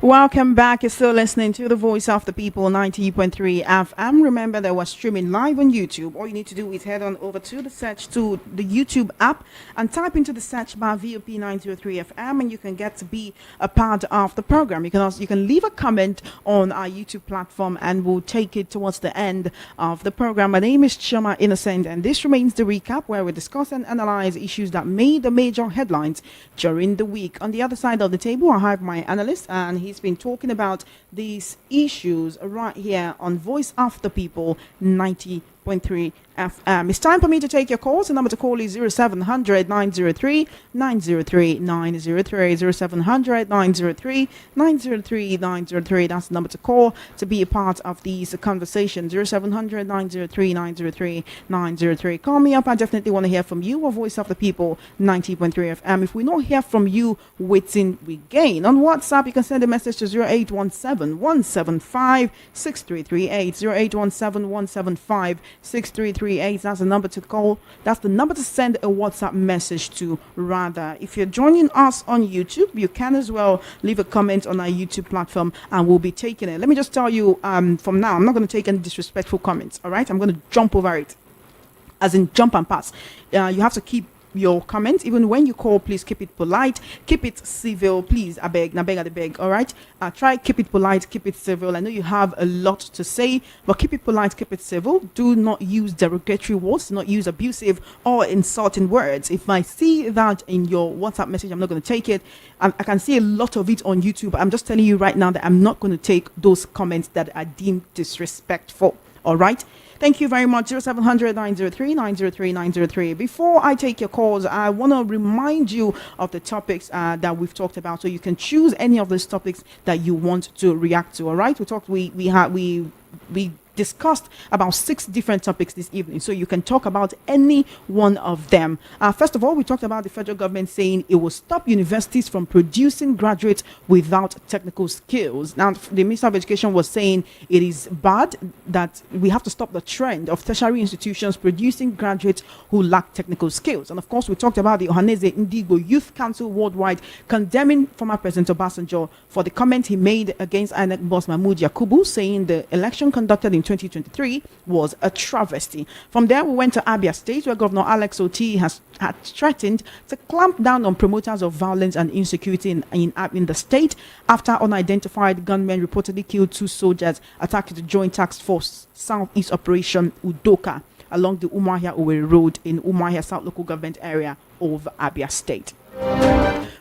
Welcome back. You're still listening to the Voice of the People 90.3 FM. Remember that we're streaming live on YouTube. All you need to do is head on over to the search to the YouTube app and type into the search bar VOP 903 FM, and you can get to be a part of the program. You can leave a comment on our YouTube platform, and we'll take it towards the end of the program. My name is Choma Innocent, and this remains the recap where we discuss and analyze issues that made the major headlines during the week. On the other side of the table, I have my analyst, and he's been talking about these issues right here on Voice of the People 90.3 FM. It's time for me to take your calls. The number to call is 0700 903 903 903 0700 903 903 903. That's the number to call to be a part of these conversations. 0700 903 903 903. Call me up. I definitely want to hear from you. Or Voice of the People 90.3 FM. If we don't hear from you, waiting we gain. On WhatsApp, you can send a message to 0817 175 6338 0817 175 6338. That's the number to call. That's the number to send a WhatsApp message to, rather. If you're joining us on YouTube, you can as well leave a comment on our YouTube platform, and we'll be taking it. Let me just tell you, from now, I'm not going to take any disrespectful comments. All right, I'm going to jump over it, as in jump and pass. You have to keep your comments. Even when you call, please keep it polite, keep it civil, please. I beg, all right? Try keep it polite, keep it civil. I know you have a lot to say, but keep it polite, keep it civil. Do not use derogatory words, do not use abusive or insulting words. If I see that in your WhatsApp message, I'm not going to take it. I can see a lot of it on YouTube. I'm just telling you right now that I'm not going to take those comments that are deemed disrespectful. All right? Thank you very much. 0700 903 903 903. Before I take your calls, I want to remind you of the topics that we've talked about, so you can choose any of those topics that you want to react to. All right, we discussed about 6 different topics this evening, so you can talk about any one of them. First of all, we talked about the federal government saying it will stop universities from producing graduates without technical skills. Now, the Minister of Education was saying it is bad, that we have to stop the trend of tertiary institutions producing graduates who lack technical skills. And of course, we talked about the Ohaneze Indigo Youth Council Worldwide condemning former President Obasanjo for the comment he made against INEC boss Mahmoud Yakubu, saying the election conducted in 2023 was a travesty. From there, we went to Abia State, where Governor Alex Oti had threatened to clamp down on promoters of violence and insecurity in the state after unidentified gunmen reportedly killed 2 soldiers attacking the Joint Task Force Southeast Operation Udoka along the Umuahia Owerri Road in Umuahia South Local Government Area of Abia State.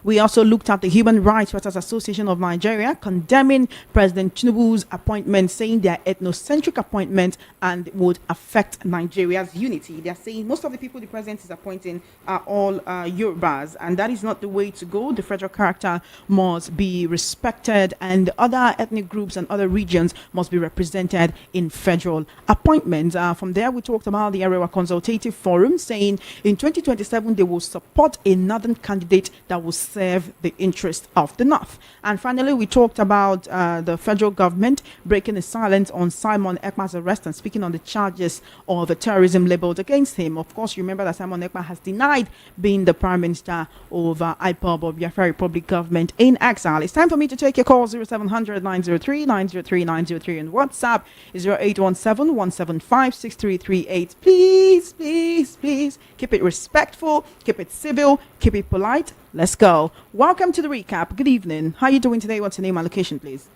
We also looked at the Human Rights Writers Association of Nigeria condemning President Tinubu's appointment, saying they are ethnocentric appointment and would affect Nigeria's unity. They are saying most of the people the president is appointing are all Yorubas, and that is not the way to go. The federal character must be respected, and other ethnic groups and other regions must be represented in federal appointments. From there, we talked about the Arewa Consultative Forum saying in 2027 they will support a northern candidate that will serve the interest of the North. And finally, we talked about the federal government breaking the silence on Simon Ekpa's arrest and speaking on the charges of the terrorism labeled against him. Of course, you remember that Simon Ekpa has denied being the Prime Minister of IPOB, or Biafra Republic Government in Exile. It's time for me to take your call. 0700 903 903 903 and WhatsApp is 0817 175 6338. Please, please, please keep it respectful, keep it civil, keep it polite. Let's go. Welcome to the recap. Good evening. How are you doing today? What's your name and location, please?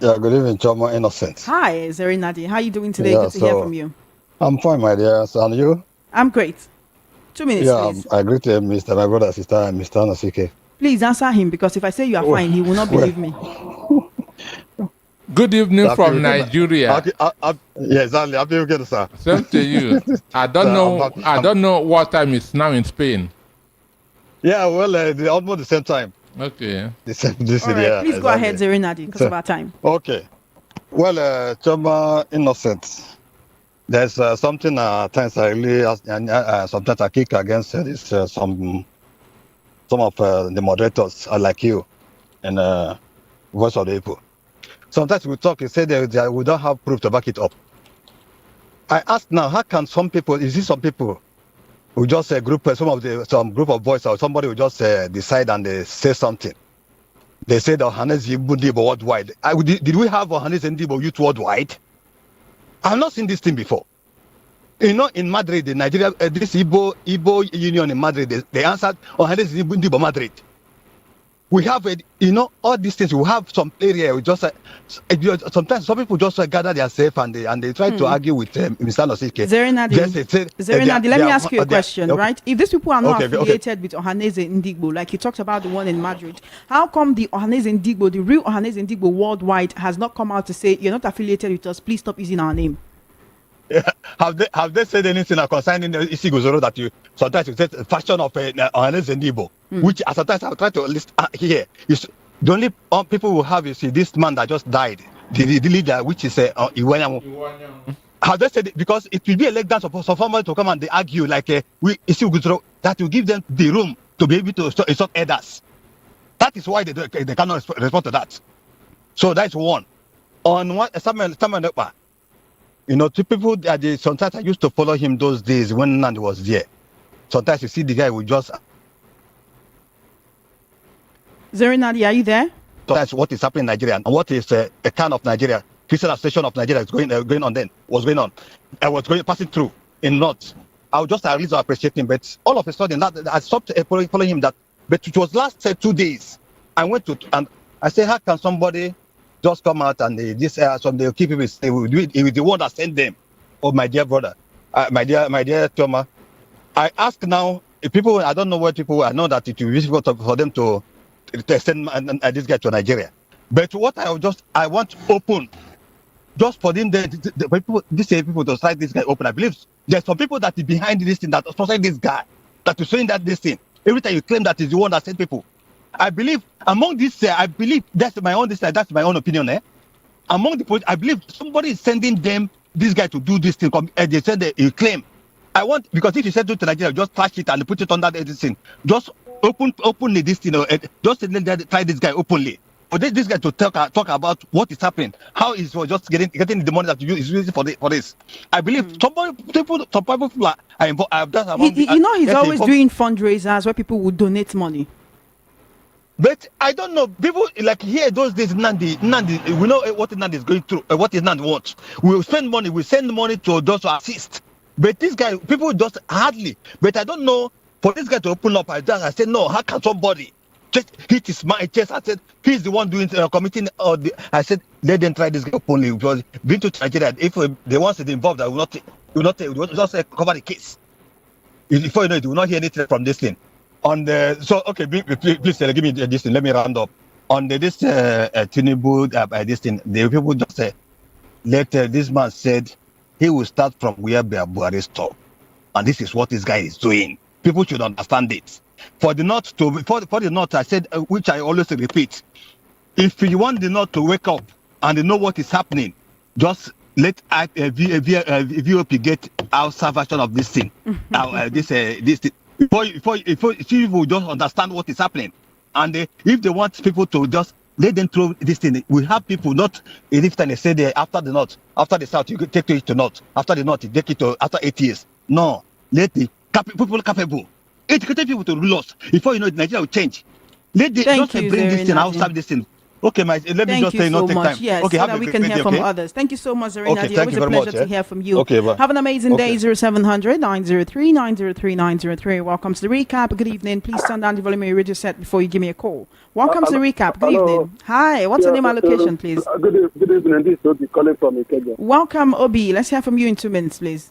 Yeah, good evening, Choma Innocent. Hi, Zeri Nadi. How are you doing today? Good to hear from you. I'm fine, my dear. So, and you? I'm great. 2 minutes, please. I greet my brother, sister, and Mr. Nasike. Please answer him, because if I say you are fine, he will not believe me. Good evening from Nigeria. Yes, happy weekend, sir. Same to you. I don't know what time it's now in Spain. Yeah, well, almost the same time. Okay. All right, please go ahead, Zeri Nadi, because of our time. Okay. Well, Choma Innocent, there's something at times I really sometimes I kick against this some of the moderators are like you and Voice of the People. Sometimes we talk, you say that we don't have proof to back it up. I ask now, how can some people, some people who just some group of boys or somebody will just decide and they say something. They said Ohaneze Ndigbo worldwide. Did we have Ohaneze Ndigbo youth worldwide? I've not seen this thing before. You know, in Madrid, in Nigeria, this Igbo Union in Madrid, they answered Ohaneze Ndigbo Madrid. We have, all these things. We have some area. We just sometimes some people just gather themselves and they try to argue with Mr. Nosike. Zerinadi, let me ask you a question, right? If these people are not affiliated with Ohaneze Ndigbo, like you talked about the one in Madrid, how come the Ohaneze Ndigbo, the real Ohaneze Ndigbo worldwide, has not come out to say you're not affiliated with us? Please stop using our name. Yeah. Have they said anything concerning Isi Guzoro that you sometimes you say fashion of Ohaneze Ndigbo, which sometimes I'll try to list here. The only people who have, you see, this man that just died, the leader, which is Iwanyamu. Have they said it? Because it will be a leg dance for someone to come and they argue like Isi Guzoro, that will give them the room to be able to insult others. That is why they cannot respond to that. So that's one. On what Samuel Ekpa. To people that sometimes I used to follow him those days when Nandi was there. Sometimes you see the guy will just. Zerinadi, are you there? That's what is happening in Nigeria and what is a kind of Nigeria, Christian Association of Nigeria is going on then, passing through in North. I would just really appreciate him, but all of a sudden I stopped following him. But it was last 2 days. I went to and I said, how can somebody just come out and some they keep people say it was the one that sent them? Oh, my dear brother, my dear Toma. I ask now if people. I don't know what people. I know that it will be difficult for them to send this guy to Nigeria. But what I want open, just for them the people. These people to strike this guy open. I believe there's some people that is behind this thing that sponsor this guy that is saying that this thing. Every time you claim that is the one that sent people. I believe among this, I believe that's my own opinion. Among the I believe somebody is sending them this guy to do this thing. They said you claim. I want, because if you send it to Nigeria, just trash it and put it under this thing. Just openly this thing. Just try this guy openly. For this guy to talk about what is happening, how is just getting the money that is using for this. I believe some people are involved. He's always doing fundraisers where people would donate money. But I don't know. People like here those days, Nandi, we know what Nandi is going through, what Nandi wants. We will spend money, we send money to those to assist. But this guy, people just hardly. But I don't know, for this guy to open up, I said, no, how can somebody just hit his chest? I said, he's the one doing, committing, I said, let them try this guy openly. Because being to Nigeria, if they want to be involved, I will not just cover the case. Before you know it, you will not hear anything from this thing. Please give me this thing. Let me round up. On this Tinubu, this thing, the people just say, this man said he will start from where Buhari stopped, and this is what this guy is doing. People should understand it. For the North, I said, which I always repeat, if you want the North to wake up and they know what is happening, just let VOP get our version of this thing. This thing. Before people just understand what is happening, and if they want people to just let them through this thing, we have people not if they say they after the North, after the South, you take it to North, after the North, you take it to after 8 years. No, let the people capable, educated people to rule us. Before you know it, Nigeria will change. Let the just bring this thing outside this thing. Okay, let me just say no take time. Yes, okay, so that we can hear from others. Thank you so much, Zerinadi. Okay, always a pleasure to hear from you. Okay, have an amazing day. 0700 903 903 903. Welcome to the recap. Good evening. Please turn down the volume of your radio set before you give me a call. Welcome to the recap. Good evening. Hi. What's your name and location, please? Good evening. This is Obi calling from Ikeja. Welcome, Obi. Let's hear from you in 2 minutes, please.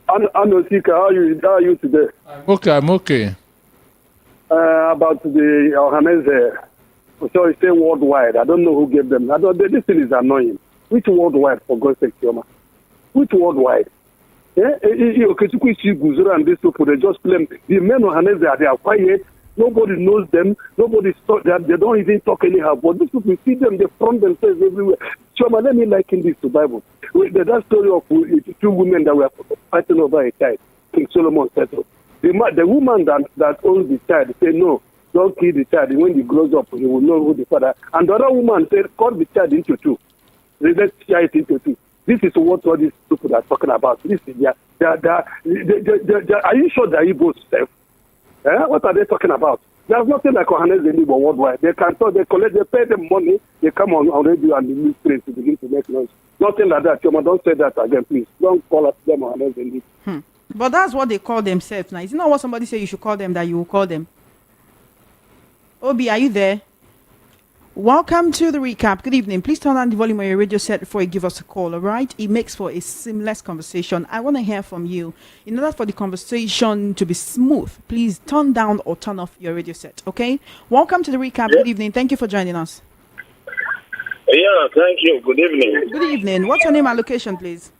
Anosika, how are you today? I'm okay. About the Ohaneze. So it's saying worldwide. I don't know who gave them. This thing is annoying. Which worldwide, for God's sake, Yoma? Which worldwide? Yeah? Guzura and these people, they just claim the men of Hanese, they are quiet. Nobody knows them. Nobody talk that. They don't even talk anyhow. But these people, see them, they front themselves everywhere. Choma, let me liken this to Bible. That story of 2 women that were fighting over a child. King Solomon settled. The woman that owns the child said, no, don't kill the child. When he grows up, he will know who the father. And the other woman said, cut the child into 2. Let's share it into 2. This is what all these people are talking about. This is are you sure that Igbos safe? What are they talking about? There's nothing like Ohanes Igbo worldwide. They can talk, they collect, they pay them money, they come on radio and the news place to begin to make noise. Nothing like that. Choma, don't say that again, please. Don't call them Ohanes Igbo. But that's what they call themselves now. Is it not what somebody say you should call them that you will call them? Obi, are you there? Welcome to the recap. Good evening. Please turn on the volume on your radio set before you give us a call, all right? It makes for a seamless conversation. I want to hear from you. In order for the conversation to be smooth, please turn down or turn off your radio set, okay? Welcome to the recap. Good evening. Thank you for joining us. Yeah, thank you. Good evening. Good evening. What's your name and location, please?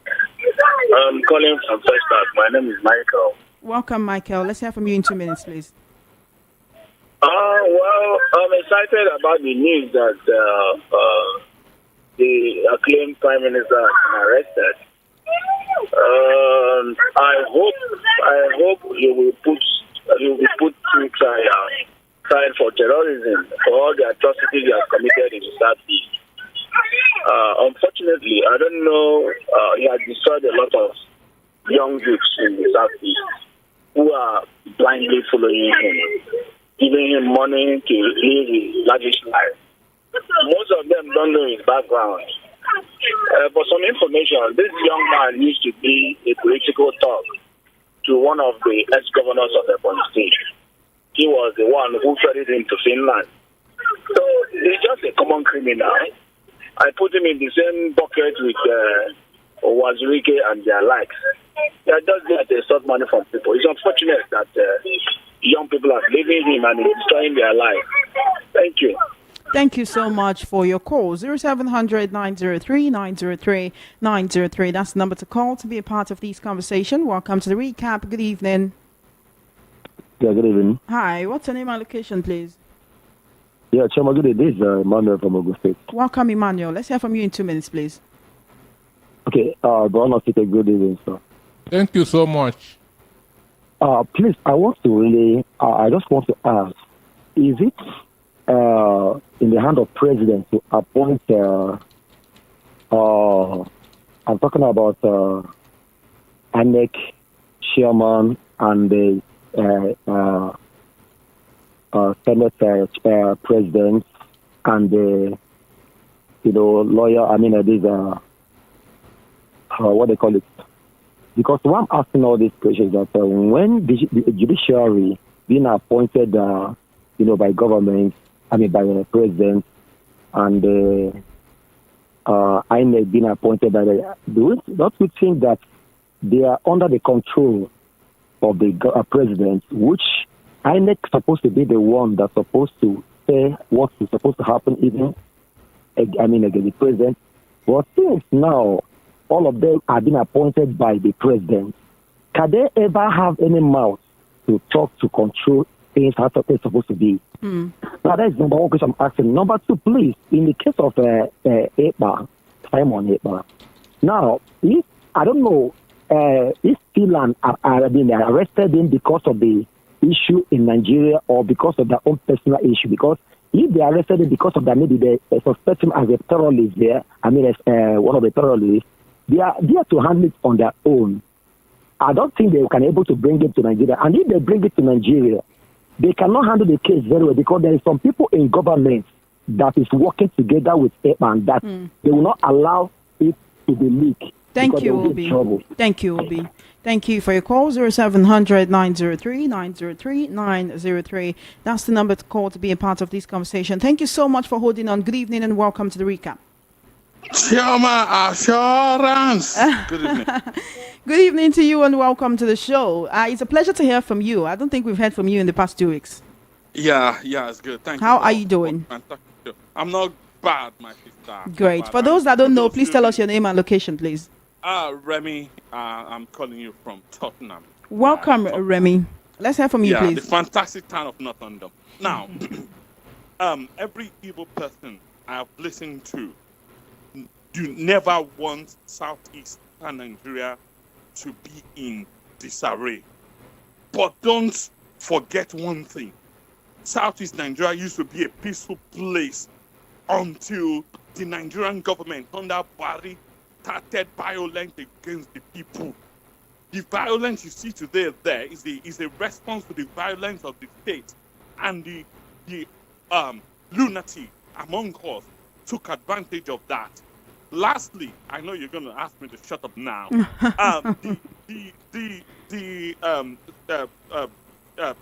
I'm calling from Festac. My name is Michael. Welcome, Michael. Let's hear from you in 2 minutes, please. Well, I'm excited about the news that the acclaimed Prime Minister has been arrested. I hope he will be put through trial for terrorism for all the atrocities he has committed in the Southeast. Unfortunately, I don't know. He has destroyed a lot of young youths in the Southeast who are blindly following him, giving him money to live his lavish life. Most of them don't know his background. For some information, this young man used to be a political talk to one of the ex-governors of Ebonyi State. He was the one who ferried him to Finland. So he's just a common criminal. I put him in the same bucket with Wazirike and their likes. They are just there to extort money from people. It's unfortunate that young people are leaving him and he's destroying their life. Thank you. Thank you so much for your call. 0700 903 903 903. That's the number to call to be a part of this conversation. Welcome to the recap. Good evening. Yeah, good evening. Hi, what's your name and location, please? Yeah, Chama, good evening. This is Emmanuel from Ogun State. Welcome, Emmanuel. Let's hear from you in 2 minutes, please. Okay, Brown State, good evening, sir. Thank you so much. Please, I just want to ask, is it in the hand of president to appoint, I'm talking about ANEC chairman and the Senate president and the lawyer, these what they call it? Because why I'm asking all these questions is that when the judiciary being appointed, by government, by the president, and INEC being appointed by don't we think that they are under the control of the president, which INEC is supposed to be the one that's supposed to say what is supposed to happen, even against the president. But since now all of them are being appointed by the president, can they ever have any mouth to talk to control things how it's supposed to be? Now that is number one question I'm asking. Number two, please, in the case of Ekpa, Simon Ekpa. Now, if I don't know if Finland are being arrested in because of the issue in Nigeria or because of their own personal issue, because if they arrested him because of that, maybe they suspect him as a terrorist there, as one of the terrorists, they are there to handle it on their own. I don't think they can able to bring it to Nigeria. And if they bring it to Nigeria, they cannot handle the case very well because there is some people in government that is working together with Ekpa and that they will not allow it to be leaked. Thank you, Obi. Thank you, Obi. Thank you for your call. 0700 903 903 903. That's the number to call to be a part of this conversation. Thank you so much for holding on. Good evening and welcome to the recap. Chama Assurance. Good evening. Good evening to you and welcome to the show. It's a pleasure to hear from you. I don't think we've heard from you in the past 2 weeks. Yeah, it's good. Thank you. How are you doing? I'm not bad, my sister. Great. For those that don't know, please tell us your name and location, please. Remy, I'm calling you from Tottenham. Welcome, Remy. Let's hear from you, please. The fantastic town of North London. Now, every evil person I have listened to, you never want Southeast Nigeria to be in disarray. But don't forget one thing. Southeast Nigeria used to be a peaceful place until the Nigerian government under Buhari started violence against the people. The violence you see today there is a response to the violence of the state. and the lunatic among us took advantage of that. Lastly, I know you're going to ask me to shut up now.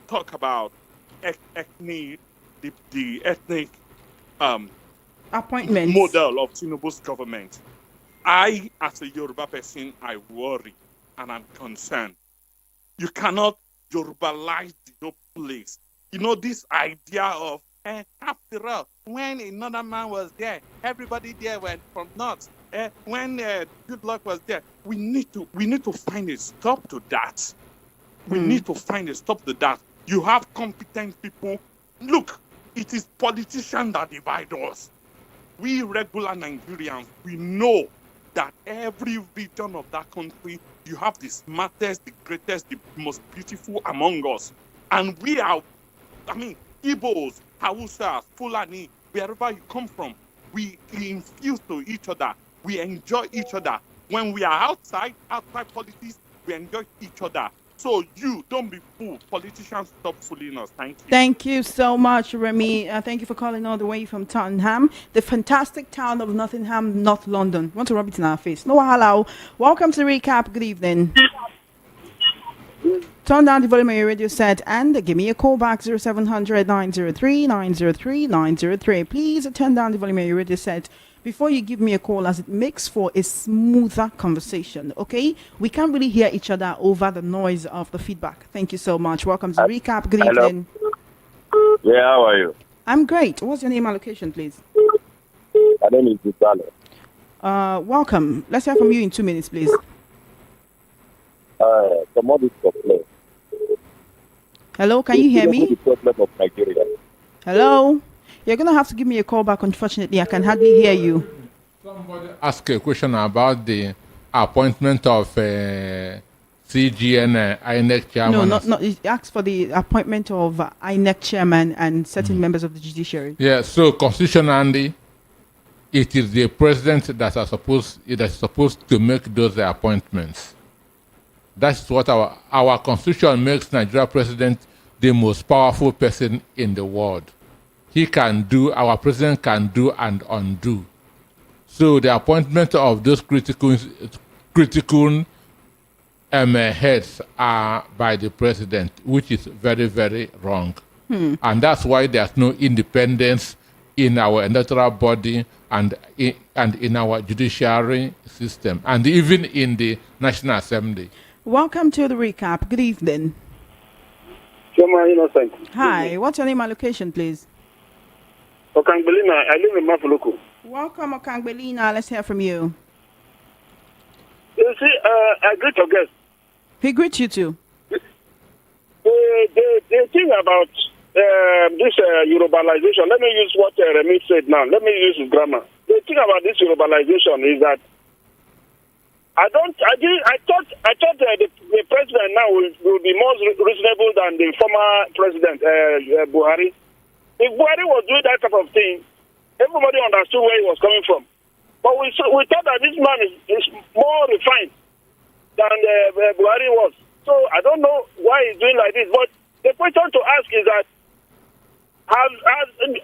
Talk about the ethnic appointments model of Tinubu's government. I, as a Yoruba person, I worry and I'm concerned. You cannot Yorubalize the whole place. You know, this idea of, after all, when another man was there, everybody there went from north. When Good Luck was there, we need to find a stop to that. We need to find a stop to that. You have competent people. Look, it is politicians that divide us. We regular Nigerians, we know that every region of that country, you have the smartest, the greatest, the most beautiful among us. And we are, Igbos, Hausas, Fulani, wherever you come from, we infuse to each other. We enjoy each other. When we are outside politics, we enjoy each other. So you, don't be fooled. Politicians, stop fooling us. Thank you. Thank you so much, Remy. Thank you for calling all the way from Tottenham, the fantastic town of Nottingham, North London. Want to rub it in our face? No, hello. Welcome to Recap. Good evening. Turn down the volume of your radio set and give me a call back 0700 903 903 903. Please turn down the volume of your radio set before you give me a call, as it makes for a smoother conversation, okay? We can't really hear each other over the noise of the feedback. Thank you so much. Welcome to Recap. Good evening. Yeah, how are you? I'm great. What's your name and location, please? My name is Isale. Welcome. Let's hear from you in 2 minutes, please. Some of this complaint. Hello, can you hear me? The problem of Nigeria. Hello? You're going to have to give me a call back, unfortunately. I can hardly hear you. Somebody asked a question about the appointment of CGN INEC chairman. No, not. It asks for the appointment of INEC chairman and certain members of the judiciary. Yeah, so constitutionally, it is the president that is supposed to make those appointments. That's what our constitution makes Nigeria president the most powerful person in the world. Our president can do and undo. So the appointment of those critical heads are by the president, which is very, very wrong. And that's why there's no independence in our electoral body and in our judiciary system, and even in the National Assembly. Welcome to the Recap. Good evening. Innocent. Hi, what's your name and location, please? Okangbelina, I live in Mafuluku. Welcome, Okangbelina. Let's hear from you. You see, I greet your guest. He greets you too. The thing about this Yorubalization, let me use what Remy said now. Let me use his grammar. The thing about this Yorubalization is that I thought the president now will be more reasonable than the former president, Buhari. If Buhari was doing that type of thing, everybody understood where he was coming from. But we thought that this man is more refined than Buhari was. So I don't know why he's doing like this. But the question to ask is that,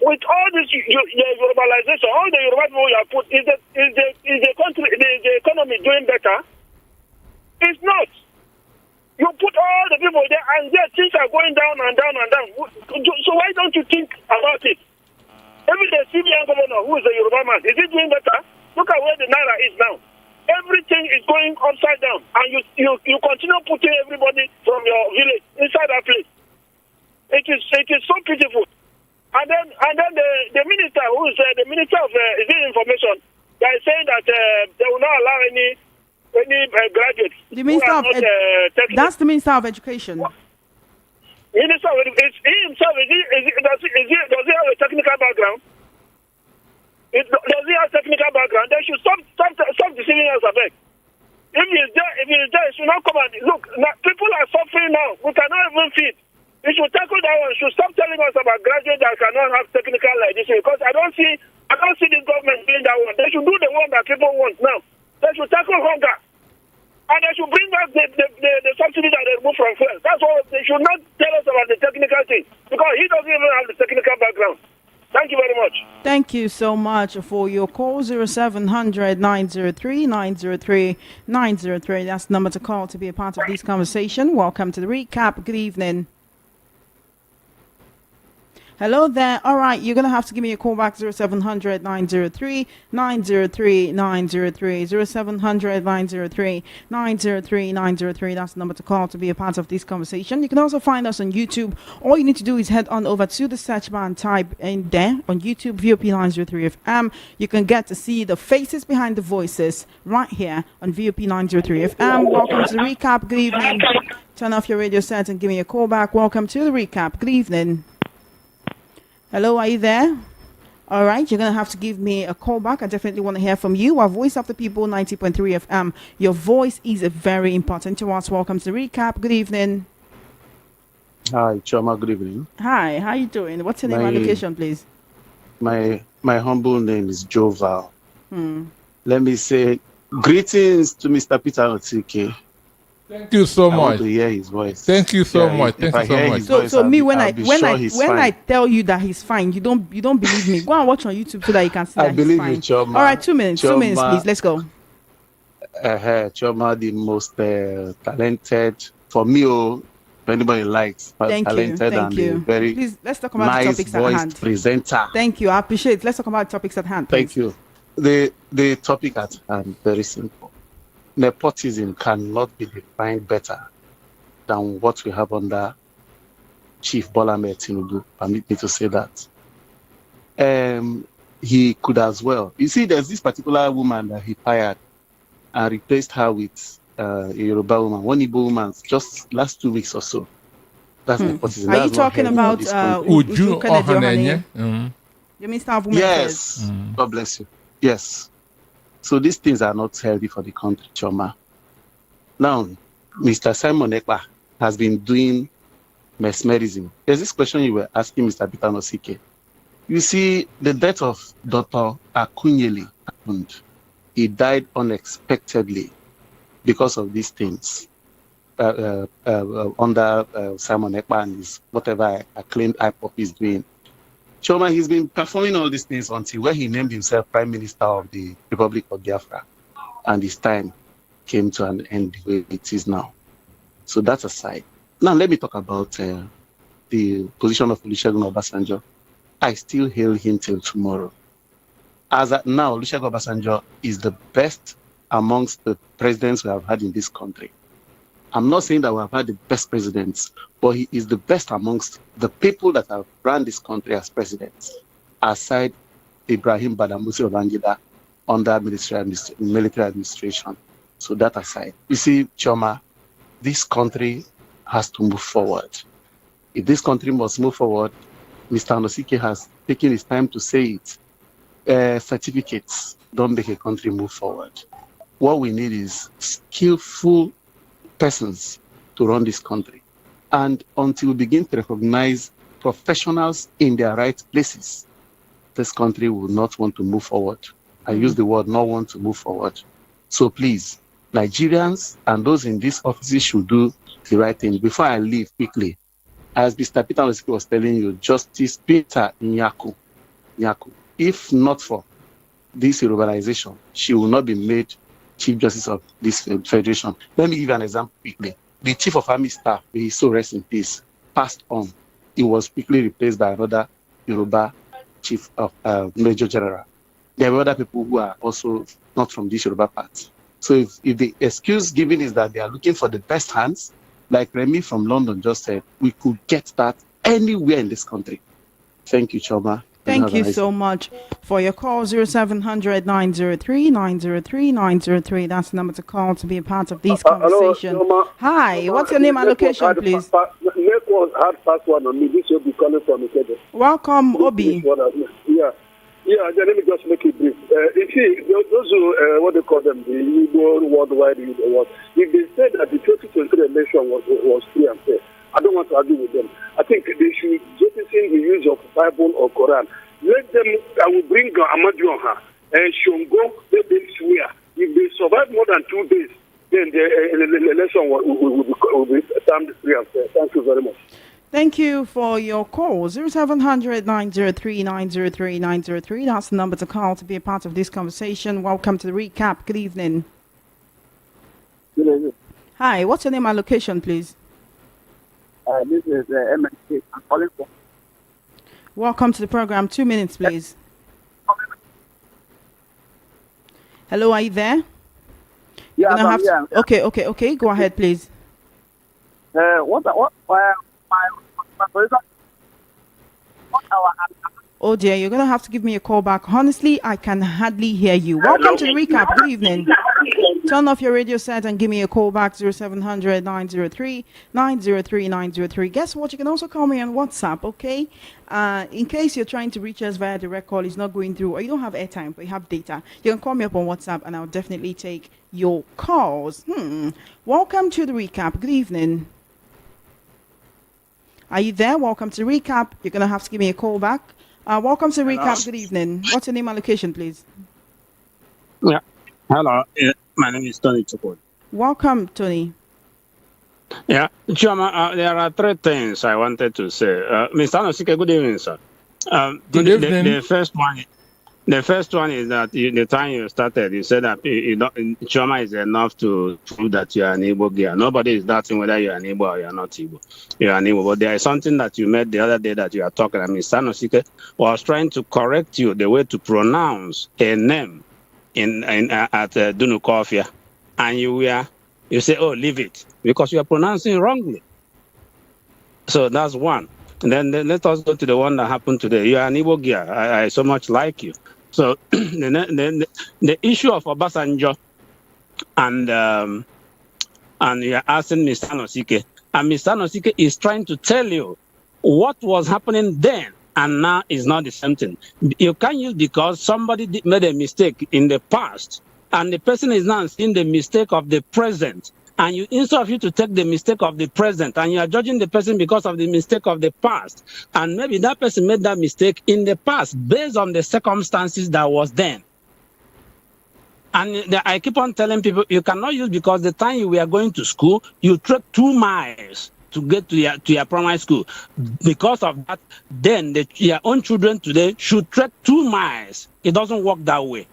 with all this Yorubalization, all the Yoruba people you have put, is the country, the economy doing better? It's not. You put all the people there, and yet things are going down and down and down. So why don't you think about it? Every day, CBN governor, who is a Yoruba man, is he doing better? Look at where the Naira is now. Everything is going upside down, and you continue putting everybody from your village inside that place. It is so pitiful. And then the minister, who is the minister of information, they are saying that they will not allow any graduates. The minister of that's the minister of education. Minister of Education, he himself does he have a technical background? Does he have technical background? They should stop deceiving us a bit. If he is there, he should not come and look. Now, people are suffering now. We cannot even feed. He should tackle that one. Should stop telling us about graduates that cannot have technical like this, because I don't see this government doing that one. They should do the one that people want now. They should tackle hunger. And they should bring back the subsidy that they remove from fuel. That's all. They should not tell us about the technical thing, because he doesn't even have the technical background. Thank you very much. Thank you so much for your call. 0700 903 903 903. That's the number to call to be a part of this conversation. Welcome to the recap. Good evening. Hello there. All right, you're going to have to give me a call back. 0700 903 903 903. 0700 903 903 903. That's the number to call to be a part of this conversation. You can also find us on YouTube. All you need to do is head on over to the search bar and type in there on YouTube, VOP 903 FM. You can get to see the faces behind the voices right here on VOP 903 FM. Welcome to the recap. Good evening. Turn off your radio set and give me a call back. Welcome to the recap. Good evening. Hello, are you there? All right, you're going to have to give me a call back. I definitely want to hear from you. Our Voice of the People, 90.3 FM. Your voice is very important to us. Welcome to the recap. Good evening. Hi, Choma. Good evening. Hi, how you doing? What's your name and location, please? My humble name is Joval. Let me say greetings to Mr. Peter Otike. Thank you so much. I want to hear his voice. Thank you so much. Thank you so much. So me, when I tell you that he's fine, you don't believe me. Go and watch on YouTube so that you can see that he's fine. You, Choma. All right, 2 minutes. Choma, 2 minutes, please. Let's go. Choma, the most talented for me. If anybody likes, talented and very please, let's talk about nice the topics at hand. Presenter. Thank you. I appreciate it. Let's talk about topics at hand. Please. Thank you. The topic at hand, very simple. Nepotism cannot be defined better than what we have under Chief Bola Ahmed Tinubu. Permit me to say that. He could as well. You see, there's this particular woman that he fired and replaced her with a Yoruba woman, one Igbo woman, just last 2 weeks or so. That's nepotism. Are you talking about Uju Ohanenye? You mean staff women? Yes. God bless you. Yes. So these things are not healthy for the country, Choma. Now, Mr. Simon Ekpa has been doing mesmerism. There's this question you were asking Mr. Peter Nosike. You see, the death of Dr. Akunyeli happened. He died unexpectedly because of these things under Simon Ekpa and his whatever acclaimed IPOP is doing. Choma, he's been performing all these things until when he named himself Prime Minister of the Republic of Biafra, and his time came to an end the way it is now. So that's aside. Now let me talk about the position of Olusegun Obasanjo. I still hail him till tomorrow. As at now, Olusegun Obasanjo is the best amongst the presidents we have had in this country. I'm not saying that we have had the best presidents, but he is the best amongst the people that have run this country as presidents, aside Ibrahim Badamasi Babangida under military administration. So that aside, you see, Choma, this country has to move forward. If this country must move forward, Mr. Nosike has taken his time to say it. Certificates don't make a country move forward. What we need is skillful persons to run this country. And until we begin to recognize professionals in their right places, this country will not want to move forward. I use the word not want to move forward. So please, Nigerians and those in these offices should do the right thing. Before I leave quickly, as Mr. Peter was telling you, Justice Peter Nyaku, if not for this urbanization, she will not be made Chief Justice of this Federation. Let me give you an example quickly. The Chief of Army Staff, may he so rest in peace, passed on. He was quickly replaced by another Yoruba Chief of Major General. There were other people who are also not from this Yoruba part. So if the excuse given is that they are looking for the best hands, like Remy from London just said, we could get that anywhere in this country. Thank you, Choma. Thank you so much for your call. 0700 903 903 903. That's the number to call to be a part of this conversation. Hello, hi, what's your name and location, please? Network had password on me. This will be calling from Ikeja. Welcome, Obi. Yeah, let me just make it brief. You see, those who, what they call them, the Igbo worldwide, if they said that the 2023 election was free and fair, I don't want to argue with them. I think they should jettison the use of Bible or Quran. Let them, I will bring Amadu on her and Shongo, let them swear. If they survive more than 2 days, then the election will be termed free and fair. Thank you very much. Thank you for your call. 0700 903 903 903. That's the number to call to be a part of this conversation. Welcome to the recap. Good evening. Good evening. Hi, what's your name and location, please? This is MNK. I'm calling from. Welcome to the program. 2 minutes, please. Hello, are you there? Yeah, I'm here. Okay. Go ahead, please. Oh dear, you're gonna have to give me a call back. Honestly, I can hardly hear you. Welcome to the recap. Good evening. Turn off your radio set and give me a call back. 0700 903 903 903. Guess what? You can also call me on WhatsApp. Okay. In case you're trying to reach us via direct call, it's not going through, or you don't have airtime, but you have data, you can call me up on WhatsApp, and I'll definitely take your calls. Welcome to the recap. Good evening. Are you there? Welcome to recap. You're gonna have to give me a call back. Welcome to recap. Good evening. What's your name and location, please? Yeah. Hello. My name is Tony Chukwu. Welcome, Tony. Yeah, Choma, there are three things I wanted to say. Mr. Anosike, good evening, sir. Good evening. The first one is that the time you started, you said that Choma is enough to prove that you are an Igbo girl. Nobody is doubting whether you are an Igbo or you are not Igbo. You are an Igbo. But there is something that you made the other day that you are talking. Mr. Anosike was trying to correct you the way to pronounce a name at Dunukofia, and you say, oh, leave it, because you are pronouncing wrongly. So that's one. And then let us go to the one that happened today. You are an Igbo girl. I so much like you. So the issue of Obasanjo, and you are asking Mr. Anosike, and Mr. Anosike is trying to tell you what was happening then and now is not the same thing. You can't use because somebody made a mistake in the past, and the person is now seeing the mistake of the present. And instead of you to take the mistake of the present, and you are judging the person because of the mistake of the past, and maybe that person made that mistake in the past based on the circumstances that was then. And I keep on telling people, you cannot use because the time you were going to school, you trek 2 miles to get to your primary school. Because of that, then your own children today should trek 2 miles. It doesn't work that way.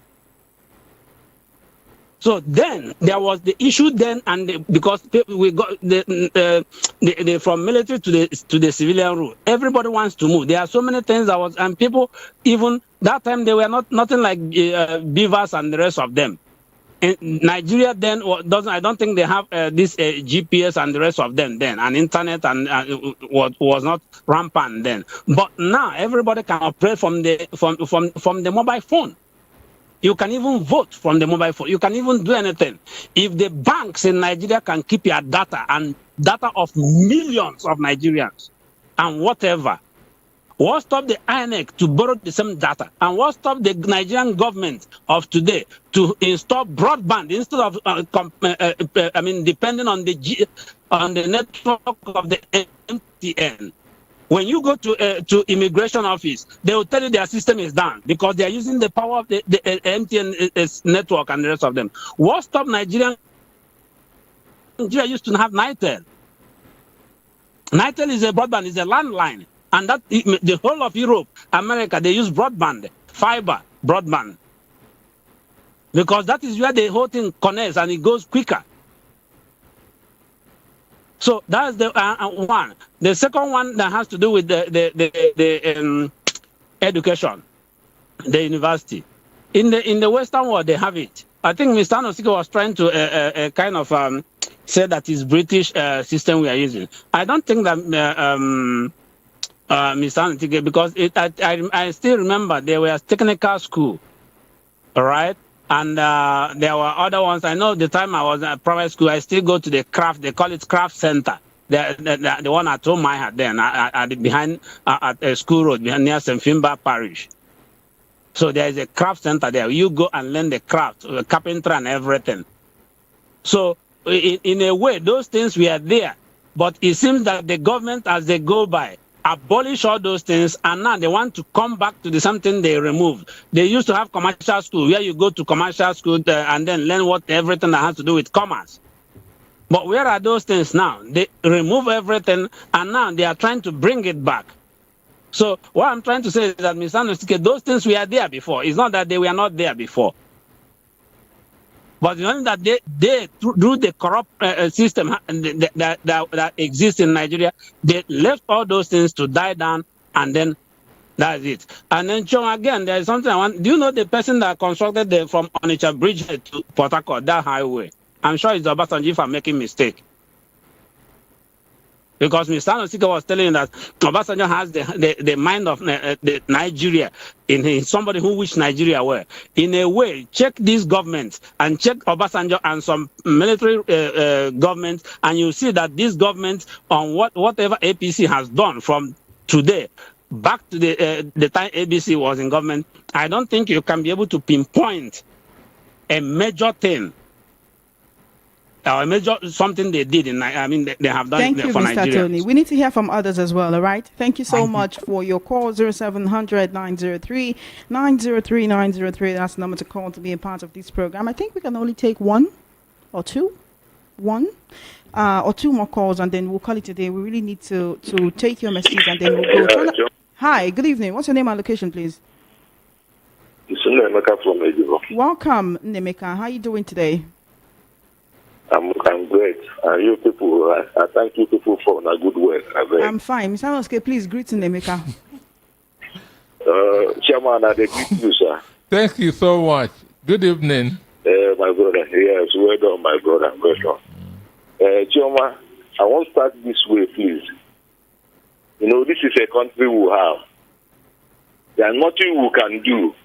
So then there was the issue then, and because we got the from military to the civilian rule, everybody wants to move. There are so many things that was, and people even that time they were nothing like beavers and the rest of them. In Nigeria then I don't think they have this GPS and the rest of them then, and internet and was not rampant then. But now everybody can operate from the mobile phone. You can even vote from the mobile phone. You can even do anything. If the banks in Nigeria can keep your data and data of millions of Nigerians and whatever, what stop the INEC to borrow the same data? And what stop the Nigerian government of today to install broadband instead of depending on the network of the MTN? When you go to immigration office, they will tell you their system is down because they are using the power of the MTN network and the rest of them. What stopped Nigeria used to have NITEL. NITEL is a broadband, is a landline. And that the whole of Europe, America, they use broadband, fiber broadband. Because that is where the whole thing connects and it goes quicker. So that's the one. The second one that has to do with the education, the university. In the Western world, they have it. I think Mr. Anosike was trying to kind of say that it's British system we are using. I don't think that Mr. Anosike, because I still remember there was technical school, all right? And there were other ones. I know the time I was at private school, I still go to the craft. They call it craft center. The one at home I had then behind at School Road behind near St. Fimba Parish. So there is a craft center there. You go and learn the craft, the carpentry and everything. So in a way, those things were there. But it seems that the government, as they go by, abolish all those things, and now they want to come back to the something they removed. They used to have commercial school where you go to commercial school and then learn everything that has to do with commerce. But where are those things now? They remove everything, and now they are trying to bring it back. So what I'm trying to say is that, Mr. Ethnocentric, those things were there before. It's not that they were not there before. But you know that they through the corrupt system that exists in Nigeria, they left all those things to die down, and then that's it. And then, John, again, there is something I want. Do you know the person that constructed from Onitsha Bridge to Port Harcourt, that highway? I'm sure it's Obasanjo if I'm making mistake. Because Mr. Ethnocentric was telling you that Obasanjo has the mind of the Nigeria in somebody who wished Nigeria well. In a way, check these governments and check Obasanjo and some military governments, and you see that this government on whatever APC has done from today back to the time ABC was in government, I don't think you can be able to pinpoint a major thing. Or major something they did they have done. Thank you, for Mr. Nigeria. Tony. We need to hear from others as well. All right. Thank you so much for your call. 0700 903 903 903. That's the number to call to be a part of this program. I think we can only take one or two more calls, and then we'll call it a day. We really need to take your message, and then we'll go. Hi. Good evening. What's your name and location, please? It's Nemeka from Exile. Welcome, Nemeka. How are you doing today? I'm great. And you people, I thank you people for the good work. I'm fine. Mr. Enoske, please greet Nemeka. Chairman, I greet you, sir. Thank you so much. Good evening. My brother. Yes, well done, my brother. Well done. Chairman, I want to start this way, please. You know, this is a country we have. There is nothing we can do.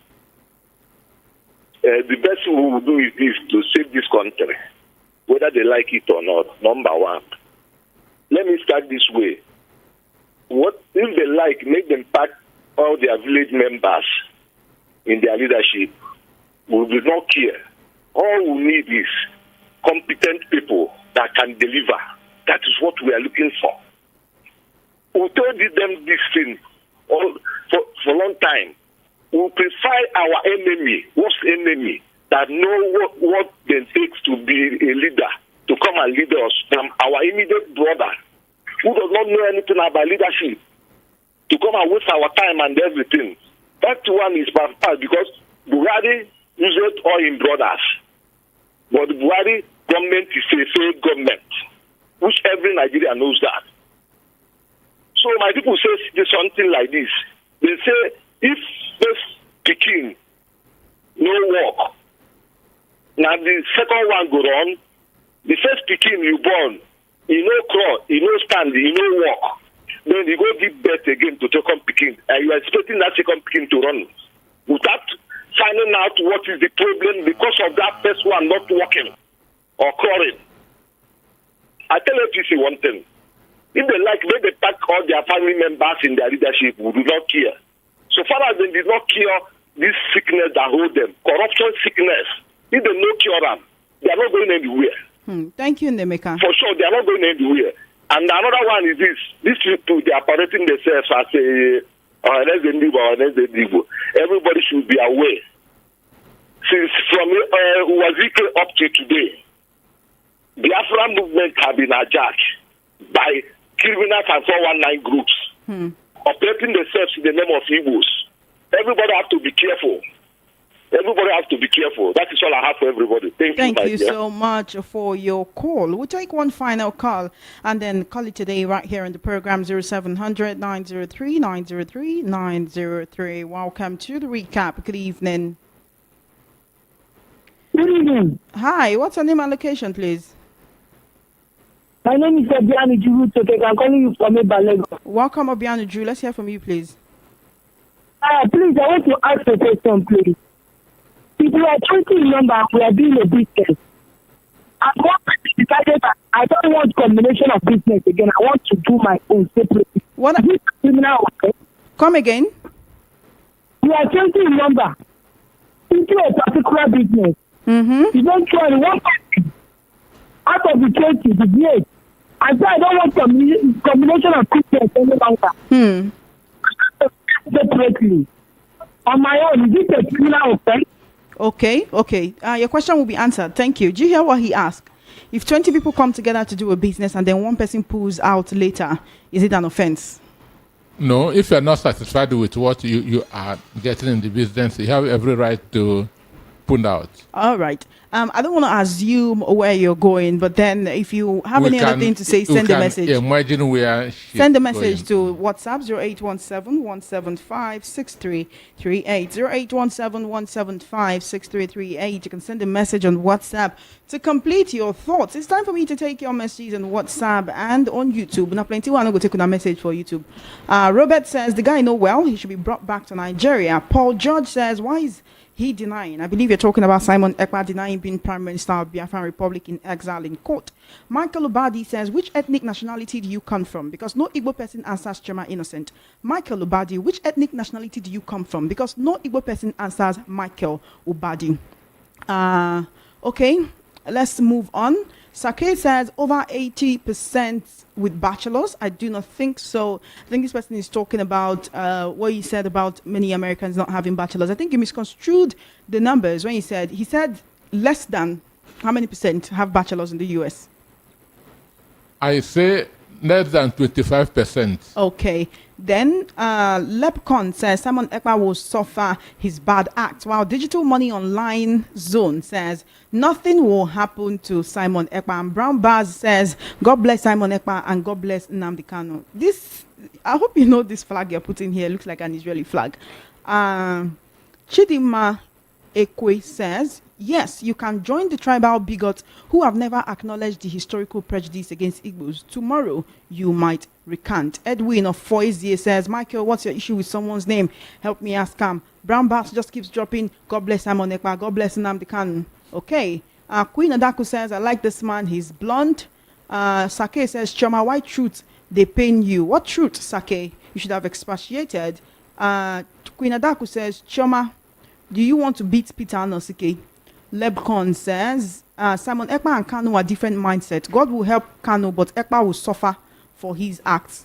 The best we will do is this, to save this country, whether they like it or not. Number one, let me start this way. What if they like, make them pack all their village members in their leadership? We will not care. All we need is competent people that can deliver. That is what we are looking for. We told them this thing for a long time. We prefer our enemy, worst enemy, that know what it takes to be a leader, to come and lead us, from our immediate brother, who does not know anything about leadership, to come and waste our time and everything. That one is bad because Buhari uses all in brothers. But the Buhari government is a failed government, which every Nigerian knows that. So my people say something like this. They say, if this Peking no work, now the second one go on, the first Peking you born, you no crawl, you no stand, you no walk. Then you go give birth again to second Peking, and you are expecting that second Peking to run without finding out what is the problem because of that first one not working or crawling. I tell APC one thing. If they like, may they pack all their family members in their leadership, we do not care. So far as they did not cure this sickness that hold them, corruption sickness, if they no cure them, they are not going anywhere. Thank you, Nemeka. For sure, they are not going anywhere. And another one is this. These people, they are parading themselves as a NJBJ. Everybody should be aware. Since from Wazike up to today, the Biafra movement have been hijacked by criminals and 419 groups operating themselves in the name of Igbos. Everybody have to be careful. Everybody has to be careful. That is all I have for everybody. Thank you so much for your call. We'll take one final call and then call it today right here in the program 0700 903 903 903. Welcome to the recap. Good evening. Good evening. Hi, what's your name and location, please? My name is Obianu Drew. I'm calling you from Lagos. Welcome, Obianu Drew. Let's hear from you, please. Please, I want to ask a question, please. If we are 20 in number, we are doing a business. And one person decided that I don't want combination of business again. I want to do my own separately. What? Is it criminal? Come again? We are 20 in number. Into a particular business. Eventually, one person out of the 20 is great. And so I don't want combination of business any longer. Separately. On my own, is it a criminal offense? Okay. Your question will be answered. Thank you. Did you hear what he asked? if 20 people come together to do a business and then one person pulls out later, is it an offense? No, if you're not satisfied with what you are getting in the business, you have every right to pull out. All right. I don't want to assume where you're going, but then if you have any other thing to say, send a message. Imagine where send a message to WhatsApp 0817-175-6338. 0817-175-6338. You can send a message on WhatsApp to complete your thoughts. It's time for me to take your messages on WhatsApp and on YouTube. Now, plenty want to go take a message for YouTube. Robert says the guy know well. He should be brought back to Nigeria. Paul George says, why is he denying? I believe you're talking about Simon Ekpa denying being Prime Minister of Biafra Republic in exile in court. Michael Ubadi says, which ethnic nationality do you come from? Because no Igbo person answers Chema Innocent. Michael Ubadi, which ethnic nationality do you come from? Because no Igbo person answers Michael Ubadi. Okay, let's move on. Sake says over 80% with bachelors. I do not think so. I think this person is talking about what he said about many Americans not having bachelors. I think he misconstrued the numbers when he said less than how many percent have bachelors in the US? I say less than 25%. Okay. Then Lepcon says Simon Ekpa will suffer his bad act, while Digital Money Online Zone says nothing will happen to Simon Ekpa. And Brown Bars says God bless Simon Ekpa and God bless Nnamdi Kanu. This, I hope you know this flag you're putting here looks like an Israeli flag. Chidima Ekwe says, yes, you can join the tribal bigots who have never acknowledged the historical prejudice against Igbos. Tomorrow, you might recant. Edwin of Foyzier says, Michael, what's your issue with someone's name? Help me ask him. Brown Bass just keeps dropping, God bless Simon Ekpa, God bless Nnamdi Kanu. Okay. Queen Adaku says, I like this man, he's blonde. Sake says, Choma, why truth they pain you? What truth, Sake? You should have expatiated. Queen Adaku says, Choma, do you want to beat Peter Anosike? Lebcon says, Simon Ekpa and Kanu are different mindset. God will help Kanu, but Ekpa will suffer for his acts.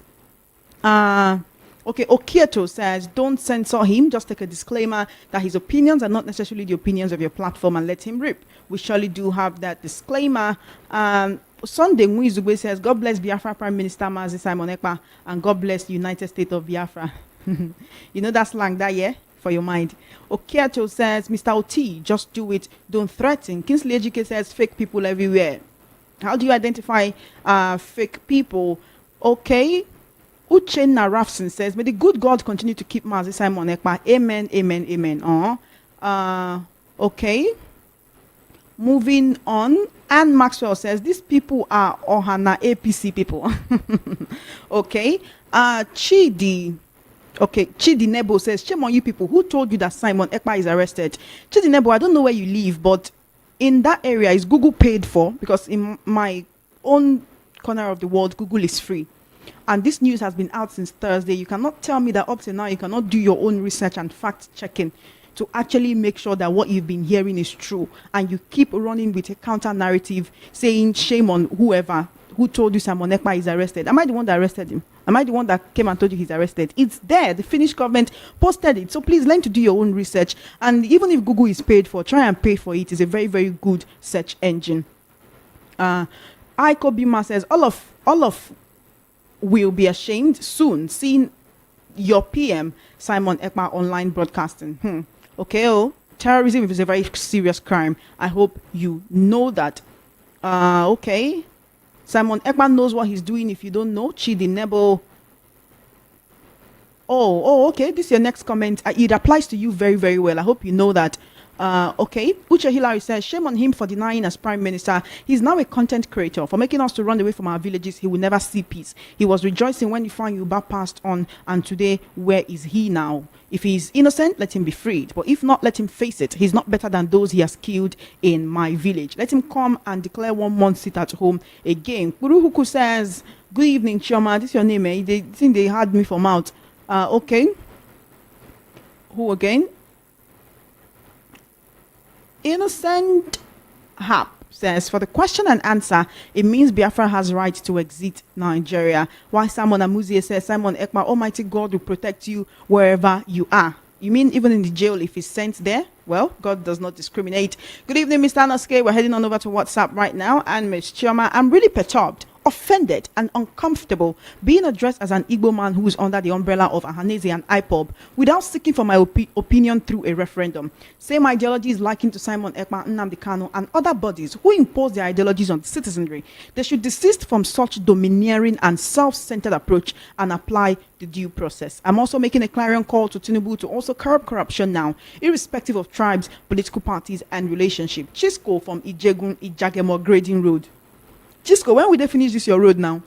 Okay, Okieto says, don't censor him. Just take a disclaimer that his opinions are not necessarily the opinions of your platform and let him rip. We surely do have that disclaimer. Sunday Mwizugwe says, God bless Biafra Prime Minister Mazi Simon Ekpa and God bless the United States of Biafra. You know that slang that, yeah? For your mind. Okieto says, Mr. OT, just do it. Don't threaten. Kingsley Ejike says, fake people everywhere. How do you identify fake people? Okay. Uchenna Rafson says, may the good God continue to keep Mazi Simon Ekpa. Amen, amen, amen. Okay. Moving on. Anne Maxwell says, these people are Ohana APC people. Okay. Chidi. Okay, Chidi Nebo says, shame on you people. Who told you that Simon Ekpa is arrested? Chidi Nebo, I don't know where you live, but in that area, is Google paid for? Because in my own corner of the world, Google is free. And this news has been out since Thursday. You cannot tell me that up to now, you cannot do your own research and fact checking to actually make sure that what you've been hearing is true. And you keep running with a counter narrative saying shame on whoever who told you Simon Ekpa is arrested. Am I the one that arrested him? Am I the one that came and told you he's arrested? It's there. The Finnish government posted it. So please learn to do your own research. And even if Google is paid for, try and pay for it. It's a very, very good search engine. Aiko Bima says, all of will be ashamed soon seeing your PM, Simon Ekpa, online broadcasting. Okay, terrorism is a very serious crime. I hope you know that. Okay. Simon Ekpa knows what he's doing. If you don't know, Chidi Nebo. Okay. This is your next comment. It applies to you very, very well. I hope you know that. Okay. Uche Hillary says, shame on him for denying as prime minister. He's now a content creator. For making us to run away from our villages, he will never see peace. He was rejoicing when Ifan Yuba passed on, and today, where is he now? If he's innocent, let him be freed. But if not, let him face it. He's not better than those he has killed in my village. Let him come and declare 1 month sit at home again. Kuruhuku says, good evening, Chioma. This is your name, eh? They think they had me from out. Okay. Who again? Innocent Hap says, for the question and answer, it means Biafra has right to exit Nigeria. Why Simon Amuzie says, Simon Ekpa, Almighty God will protect you wherever you are. You mean even in the jail if he's sent there? Well, God does not discriminate. Good evening, Mr. Anoske. We're heading on over to WhatsApp right now. And Ms. Chioma, I'm really perturbed, offended, and uncomfortable being addressed as an Igbo man who is under the umbrella of Ahaneze and IPOB without seeking for my opinion through a referendum. Same ideology is likened to Simon Ekpa, Nnamdi Kanu, and other bodies who impose their ideologies on citizenry. They should desist from such domineering and self-centered approach and apply the due process. I'm also making a clarion call to Tinubu to also curb corruption now, irrespective of tribes, political parties, and relationship. Chisco from Ijagemo Grading Road. Chisco, when will they finish this your road now?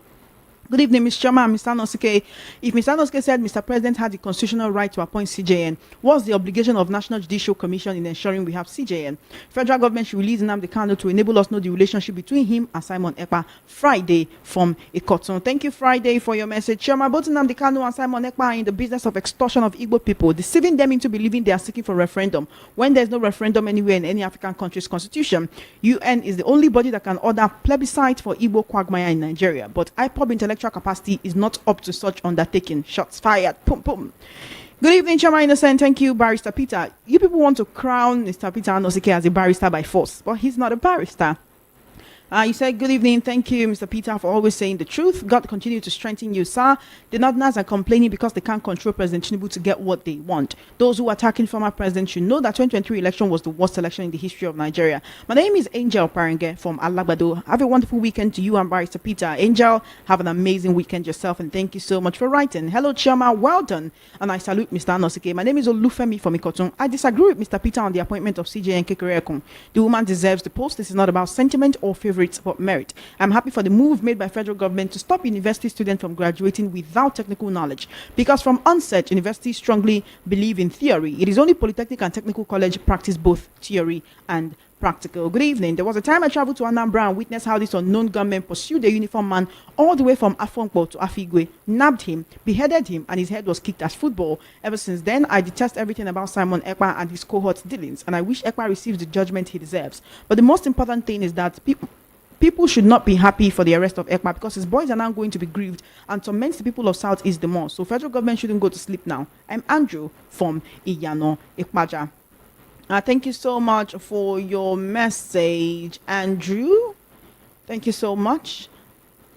Good evening, Ms. Chairman, Mr. Nosuke. If Mr. Nosuke said Mr. President had the constitutional right to appoint CJN, what's the obligation of National Judicial Commission in ensuring we have CJN? Federal government should release Nnamdi Kanu to enable us know the relationship between him and Simon Ekpa. Friday from Ikoton. Thank you, Friday, for your message. Chairman, both Nnamdi Kanu and Simon Ekpa are in the business of extortion of Igbo people, deceiving them into believing they are seeking for referendum when there's no referendum anywhere in any African country's constitution. UN is the only body that can order plebiscite for Igbo quagmire in Nigeria, but IPOB intellectual capacity is not up to such undertaking. Shots fired. Pum pum. Good evening, Chairman Innocent. Thank you, Barrister Peter. You people want to crown Mr. Peter Anosike as a barrister by force, but he's not a barrister. You said, good evening. Thank you, Mr. Peter, for always saying the truth. God continue to strengthen you, sir. The Northerners are complaining because they can't control President Tinubu to get what they want. Those who are attacking former president should know that 2023 election was the worst election in the history of Nigeria. My name is Angel Parenge from Alagbado. Have a wonderful weekend to you and Barrister Peter. Angel, have an amazing weekend yourself, and thank you so much for writing. Hello, Chairman. Well done. And I salute Mr. Anosike. My name is Olufemi from Ikoton. I disagree with Mr. Peter on the appointment of CJ and Kekereekun. The woman deserves the post. This is not about sentiment or favorites, but merit. I'm happy for the move made by federal government to stop university students from graduating without technical knowledge, because from onset, universities strongly believe in theory. It is only Polytechnic and Technical College practice both theory and practical. Good evening. There was a time I traveled to Anambra and witnessed how this unknown gunman pursued a uniformed man all the way from Afonkpo to Afigwe, nabbed him, beheaded him, and his head was kicked as football. Ever since then, I detest everything about Simon Ekpa and his cohort's dealings, and I wish Ekpa receives the judgment he deserves. But the most important thing is that people should not be happy for the arrest of Ekpa, because his boys are now going to be grieved and torment the people of Southeast the more. So federal government shouldn't go to sleep now. I'm Andrew from Iyano Ekpaja. Thank you so much for your message, Andrew. Thank you so much.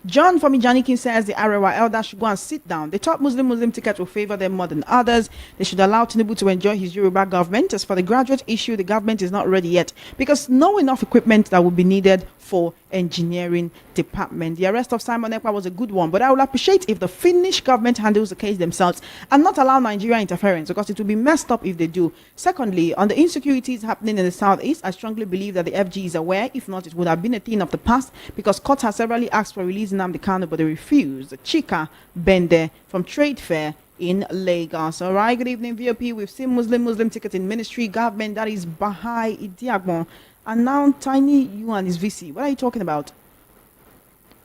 John from Ijanikin says the Arewa elders should go and sit down. The top Muslim ticket will favor them more than others. They should allow Tinubu to enjoy his Yoruba government. As for the graduate issue, the government is not ready yet, because no enough equipment that will be needed for engineering department. The arrest of Simon Ekpa was a good one, but I would appreciate if the Finnish government handles the case themselves and not allow Nigeria interference, because it will be messed up if they do. Secondly, on the insecurities happening in the Southeast, I strongly believe that the FG is aware. If not, it would have been a thing of the past, because courts have severally asked for releasing Nnamdi Kanu, but they refused. Chika Bende from Trade Fair in Lagos. All right, good evening, VOP. We've seen Muslim ticket in ministry, government, that is Bahai Idiagbon. And now Tiny you and his VC. What are you talking about?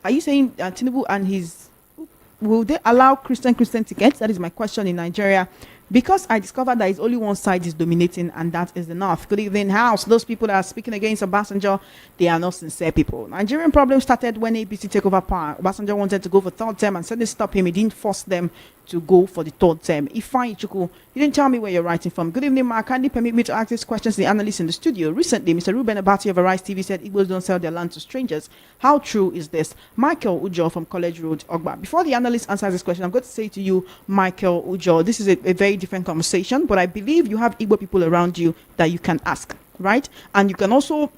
Are you saying Tinubu and his... Will they allow Christian tickets? That is my question in Nigeria. Because I discovered that it's only one side is dominating, and that is the North. Good evening, House. Those people that are speaking against Obasanjo, they are not sincere people. Nigerian problem started when APC took over power. Obasanjo wanted to go for third term and said they stopped him. He didn't force them to go for the third term. Ifeanyi Chukwu, you didn't tell me where you're writing from. Good evening, Mark. Kindly permit me to ask these questions to the analysts in the studio. Recently, Mr. Ruben Abati of Arise TV said Igbos don't sell their land to strangers. How true is this? Michael Ujo from College Road, Ogba. Before the analyst answers this question, I'm going to say to you, Michael Ujo, this is a very different conversation, but I believe you have Igbo people around you that you can ask, right? And you can also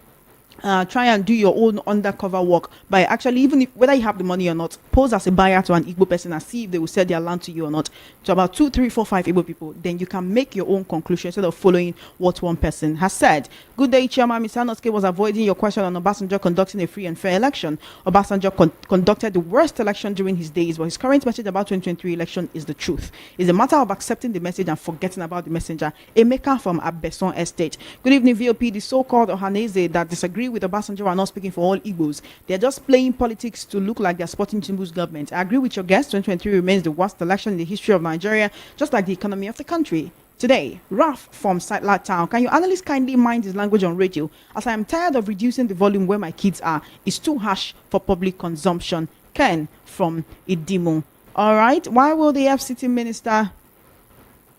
try and do your own undercover work by actually, even if whether you have the money or not, pose as a buyer to an Igbo person and see if they will sell their land to you or not, to about 2, 3, 4, 5 Igbo people. Then you can make your own conclusion instead of following what one person has said. Good day, Chairman. Mr. Anoske was avoiding your question on Obasanjo conducting a free and fair election. Obasanjo conducted the worst election during his days, but his current message about 2023 election is the truth. It's a matter of accepting the message and forgetting about the messenger. Emeka from Abeson Estate. Good evening, VOP. The so-called Ohaneze that disagree with Obasanjo are not speaking for all Igbos. They're just playing politics to look like they're supporting Tinubu's government. I agree with your guest. 2023 remains the worst election in the history of Nigeria, just like the economy of the country. Today, Raf from Sightlat Town. Can you analyst kindly mind his language on radio, as I am tired of reducing the volume where my kids are. It's too harsh for public consumption. Ken from Idimo. All right. Why will the FCT minister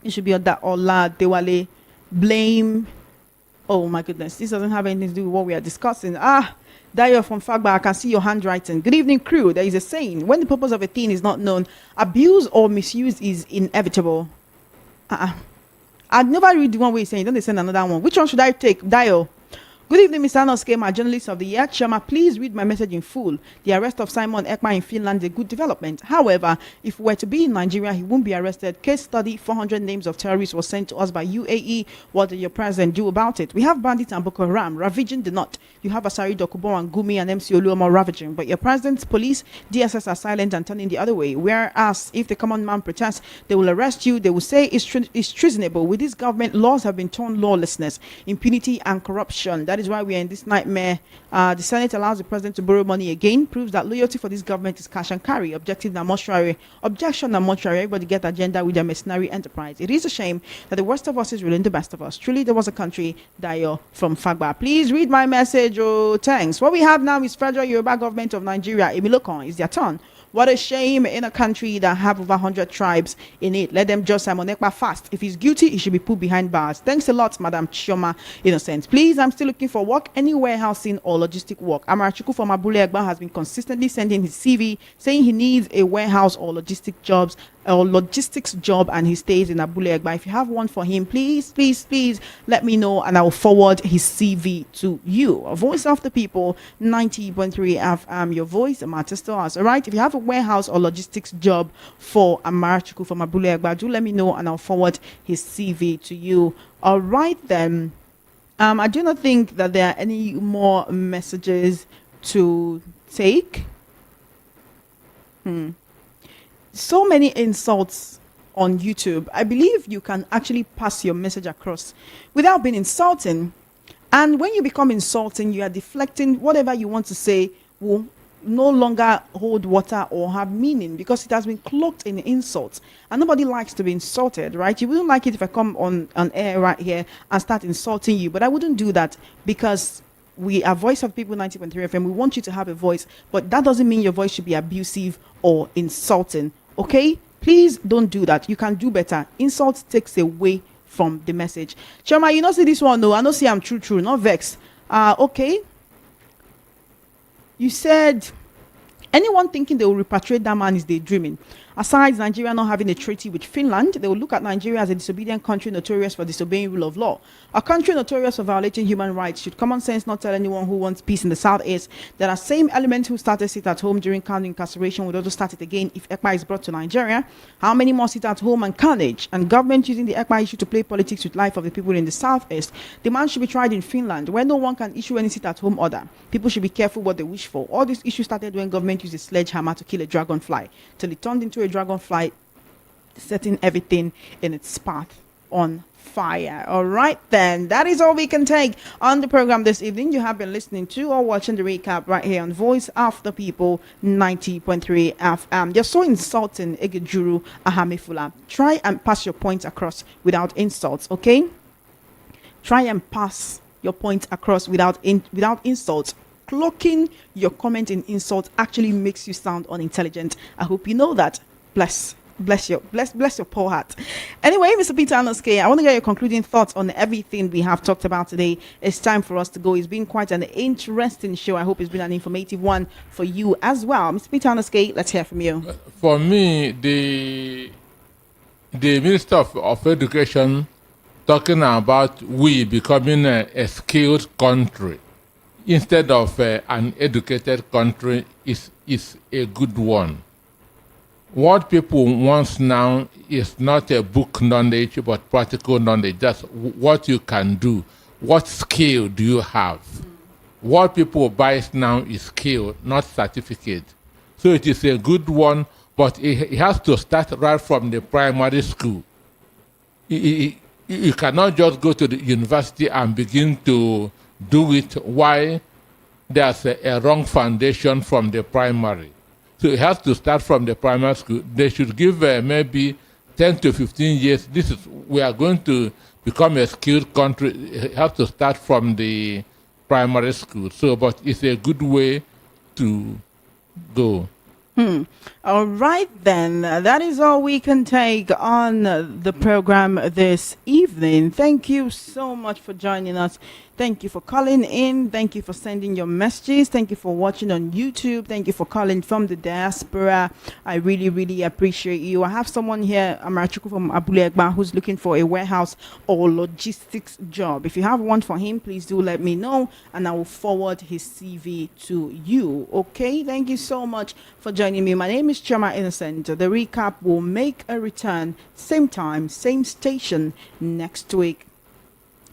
It should be that Ola Dewale blame. Oh my goodness, this doesn't have anything to do with what we are discussing. Dayo from Fagba, I can see your handwriting. Good evening, crew. There is a saying: when the purpose of a thing is not known, abuse or misuse is inevitable. I'd never read the one way you're saying. Don't they send another one? Which one should I take? Dayo. Good evening, Mr. Ethnocentric, journalist of the year. Chama, please read my message in full. The arrest of Simon Ekpa in Finland is a good development. However, if we were to be in Nigeria, he won't be arrested. Case study, 400 names of terrorists was sent to us by UAE. What did your president do about it? We have bandits and Boko Haram ravaging the north. You have Asari Dokubo and Gumi and MC Oluomo ravaging. But your president's police, DSS are silent and turning the other way. Whereas, if the common man protests, they will arrest you. They will say it's treasonable. With this government, laws have been turned lawlessness, impunity and corruption. That is why we are in this nightmare. The Senate allows the president to borrow money again, proves that loyalty for this government is cash and carry. Objection and mortuary. Everybody get agenda with their mercenary enterprise. It is a shame that the worst of us is ruling the best of us. Truly, there was a country. Dayo from Fagba. Please read my message. Oh, thanks. What we have now is Federal Yoruba government of Nigeria. Emilokon is their turn. What a shame in a country that have over 100 tribes in it. Let them judge Simon Ekpa fast. If he's guilty, he should be put behind bars. Thanks a lot, Madam Chioma Innocent. Please, I'm still looking for work, any warehousing or logistic work. Amarachuku from Abule Egba has been consistently sending his CV, saying he needs a warehouse or logistic jobs or logistics job, and he stays in Abule Egba. If you have one for him, please let me know and I will forward his CV to you. A voice of the people, 90.3 FM. Your voice matters to us. All right. If you have a warehouse or logistics job for Amarachuku from Abule Egba, do let me know and I'll forward his CV to you. All right then. I do not think that there are any more messages to take. So many insults on YouTube. I believe you can actually pass your message across without being insulting. And when you become insulting, you are deflecting. Whatever you want to say will no longer hold water or have meaning because it has been cloaked in insults. And nobody likes to be insulted, right? You wouldn't like it if I come on air right here and start insulting you, but I wouldn't do that because we are Voice of People 90.3 FM. We want you to have a voice, but that doesn't mean your voice should be abusive or insulting. Okay? Please don't do that. You can do better. Insult takes away from the message. Chama, you know see this one? No, I know see I'm true, not vex. Okay. You said anyone thinking they will repatriate that man is daydreaming. Aside Nigeria not having a treaty with Finland, they will look at Nigeria as a disobedient country notorious for disobeying rule of law. A country notorious for violating human rights. Should common sense not tell anyone who wants peace in the Southeast that are same elements who started sit at home during county incarceration would also start it again if Ekpa is brought to Nigeria? How many more sit at home and carnage? And government using the Ekpa issue to play politics with life of the people in the Southeast. The man should be tried in Finland, where no one can issue any sit at home order. People should be careful what they wish for. All this issue started when government used a sledgehammer to kill a dragonfly till it turned into a dragonfly, setting everything in its path on fire. All right, then. That is all we can take on the program this evening. You have been listening to or watching the recap right here on Voice of the People 90.3 FM. You're so insulting, Egejuru Ahamefula. Try and pass your points across without insults, okay? Try and pass your points across without insults. Cloaking your comment in insult actually makes you sound unintelligent. I hope you know that. Bless your poor heart. Anyway, Mr. Peter Anoske, I want to get your concluding thoughts on everything we have talked about today. It's time for us to go. It's been quite an interesting show. I hope it's been an informative one for you as well. Mr. Peter Anoske, let's hear from you. For me, the Minister of Education talking about we becoming a skilled country instead of an educated country is a good one. What people want now is not a book knowledge, but practical knowledge. That's what you can do. What skill do you have? What people buy now is skill, not certificate. So it is a good one, but it has to start right from the primary school. You cannot just go to the university and begin to do it while there's a wrong foundation from the primary. So it has to start from the primary school. They should give maybe 10 to 15 years. We are going to become a skilled country. It has to start from the primary school. So, but it's a good way to go. All right, then. That is all we can take on the program this evening. Thank you so much for joining us. Thank you for calling in. Thank you for sending your messages. Thank you for watching on YouTube. Thank you for calling from the diaspora. I really, really appreciate you. I have someone here, Amarachuku from Abule Ekpa, who's looking for a warehouse or logistics job. If you have one for him, please do let me know and I will forward his CV to you. Okay, thank you so much for joining me. My name is Chama Innocent. The recap will make a return, same time, same station next week.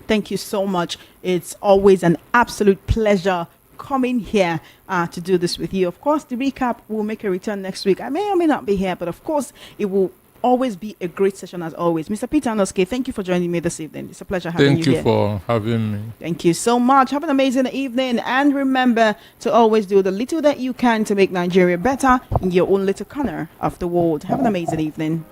Thank you so much. It's always an absolute pleasure coming here to do this with you. Of course, the recap will make a return next week. I may or may not be here, but of course, it will always be a great session as always. Mr. Peter Anoske, thank you for joining me this evening. It's a pleasure having you here. Thank you for having me. Thank you so much. Have an amazing evening. And remember to always do the little that you can to make Nigeria better in your own little corner of the world. Have an amazing evening.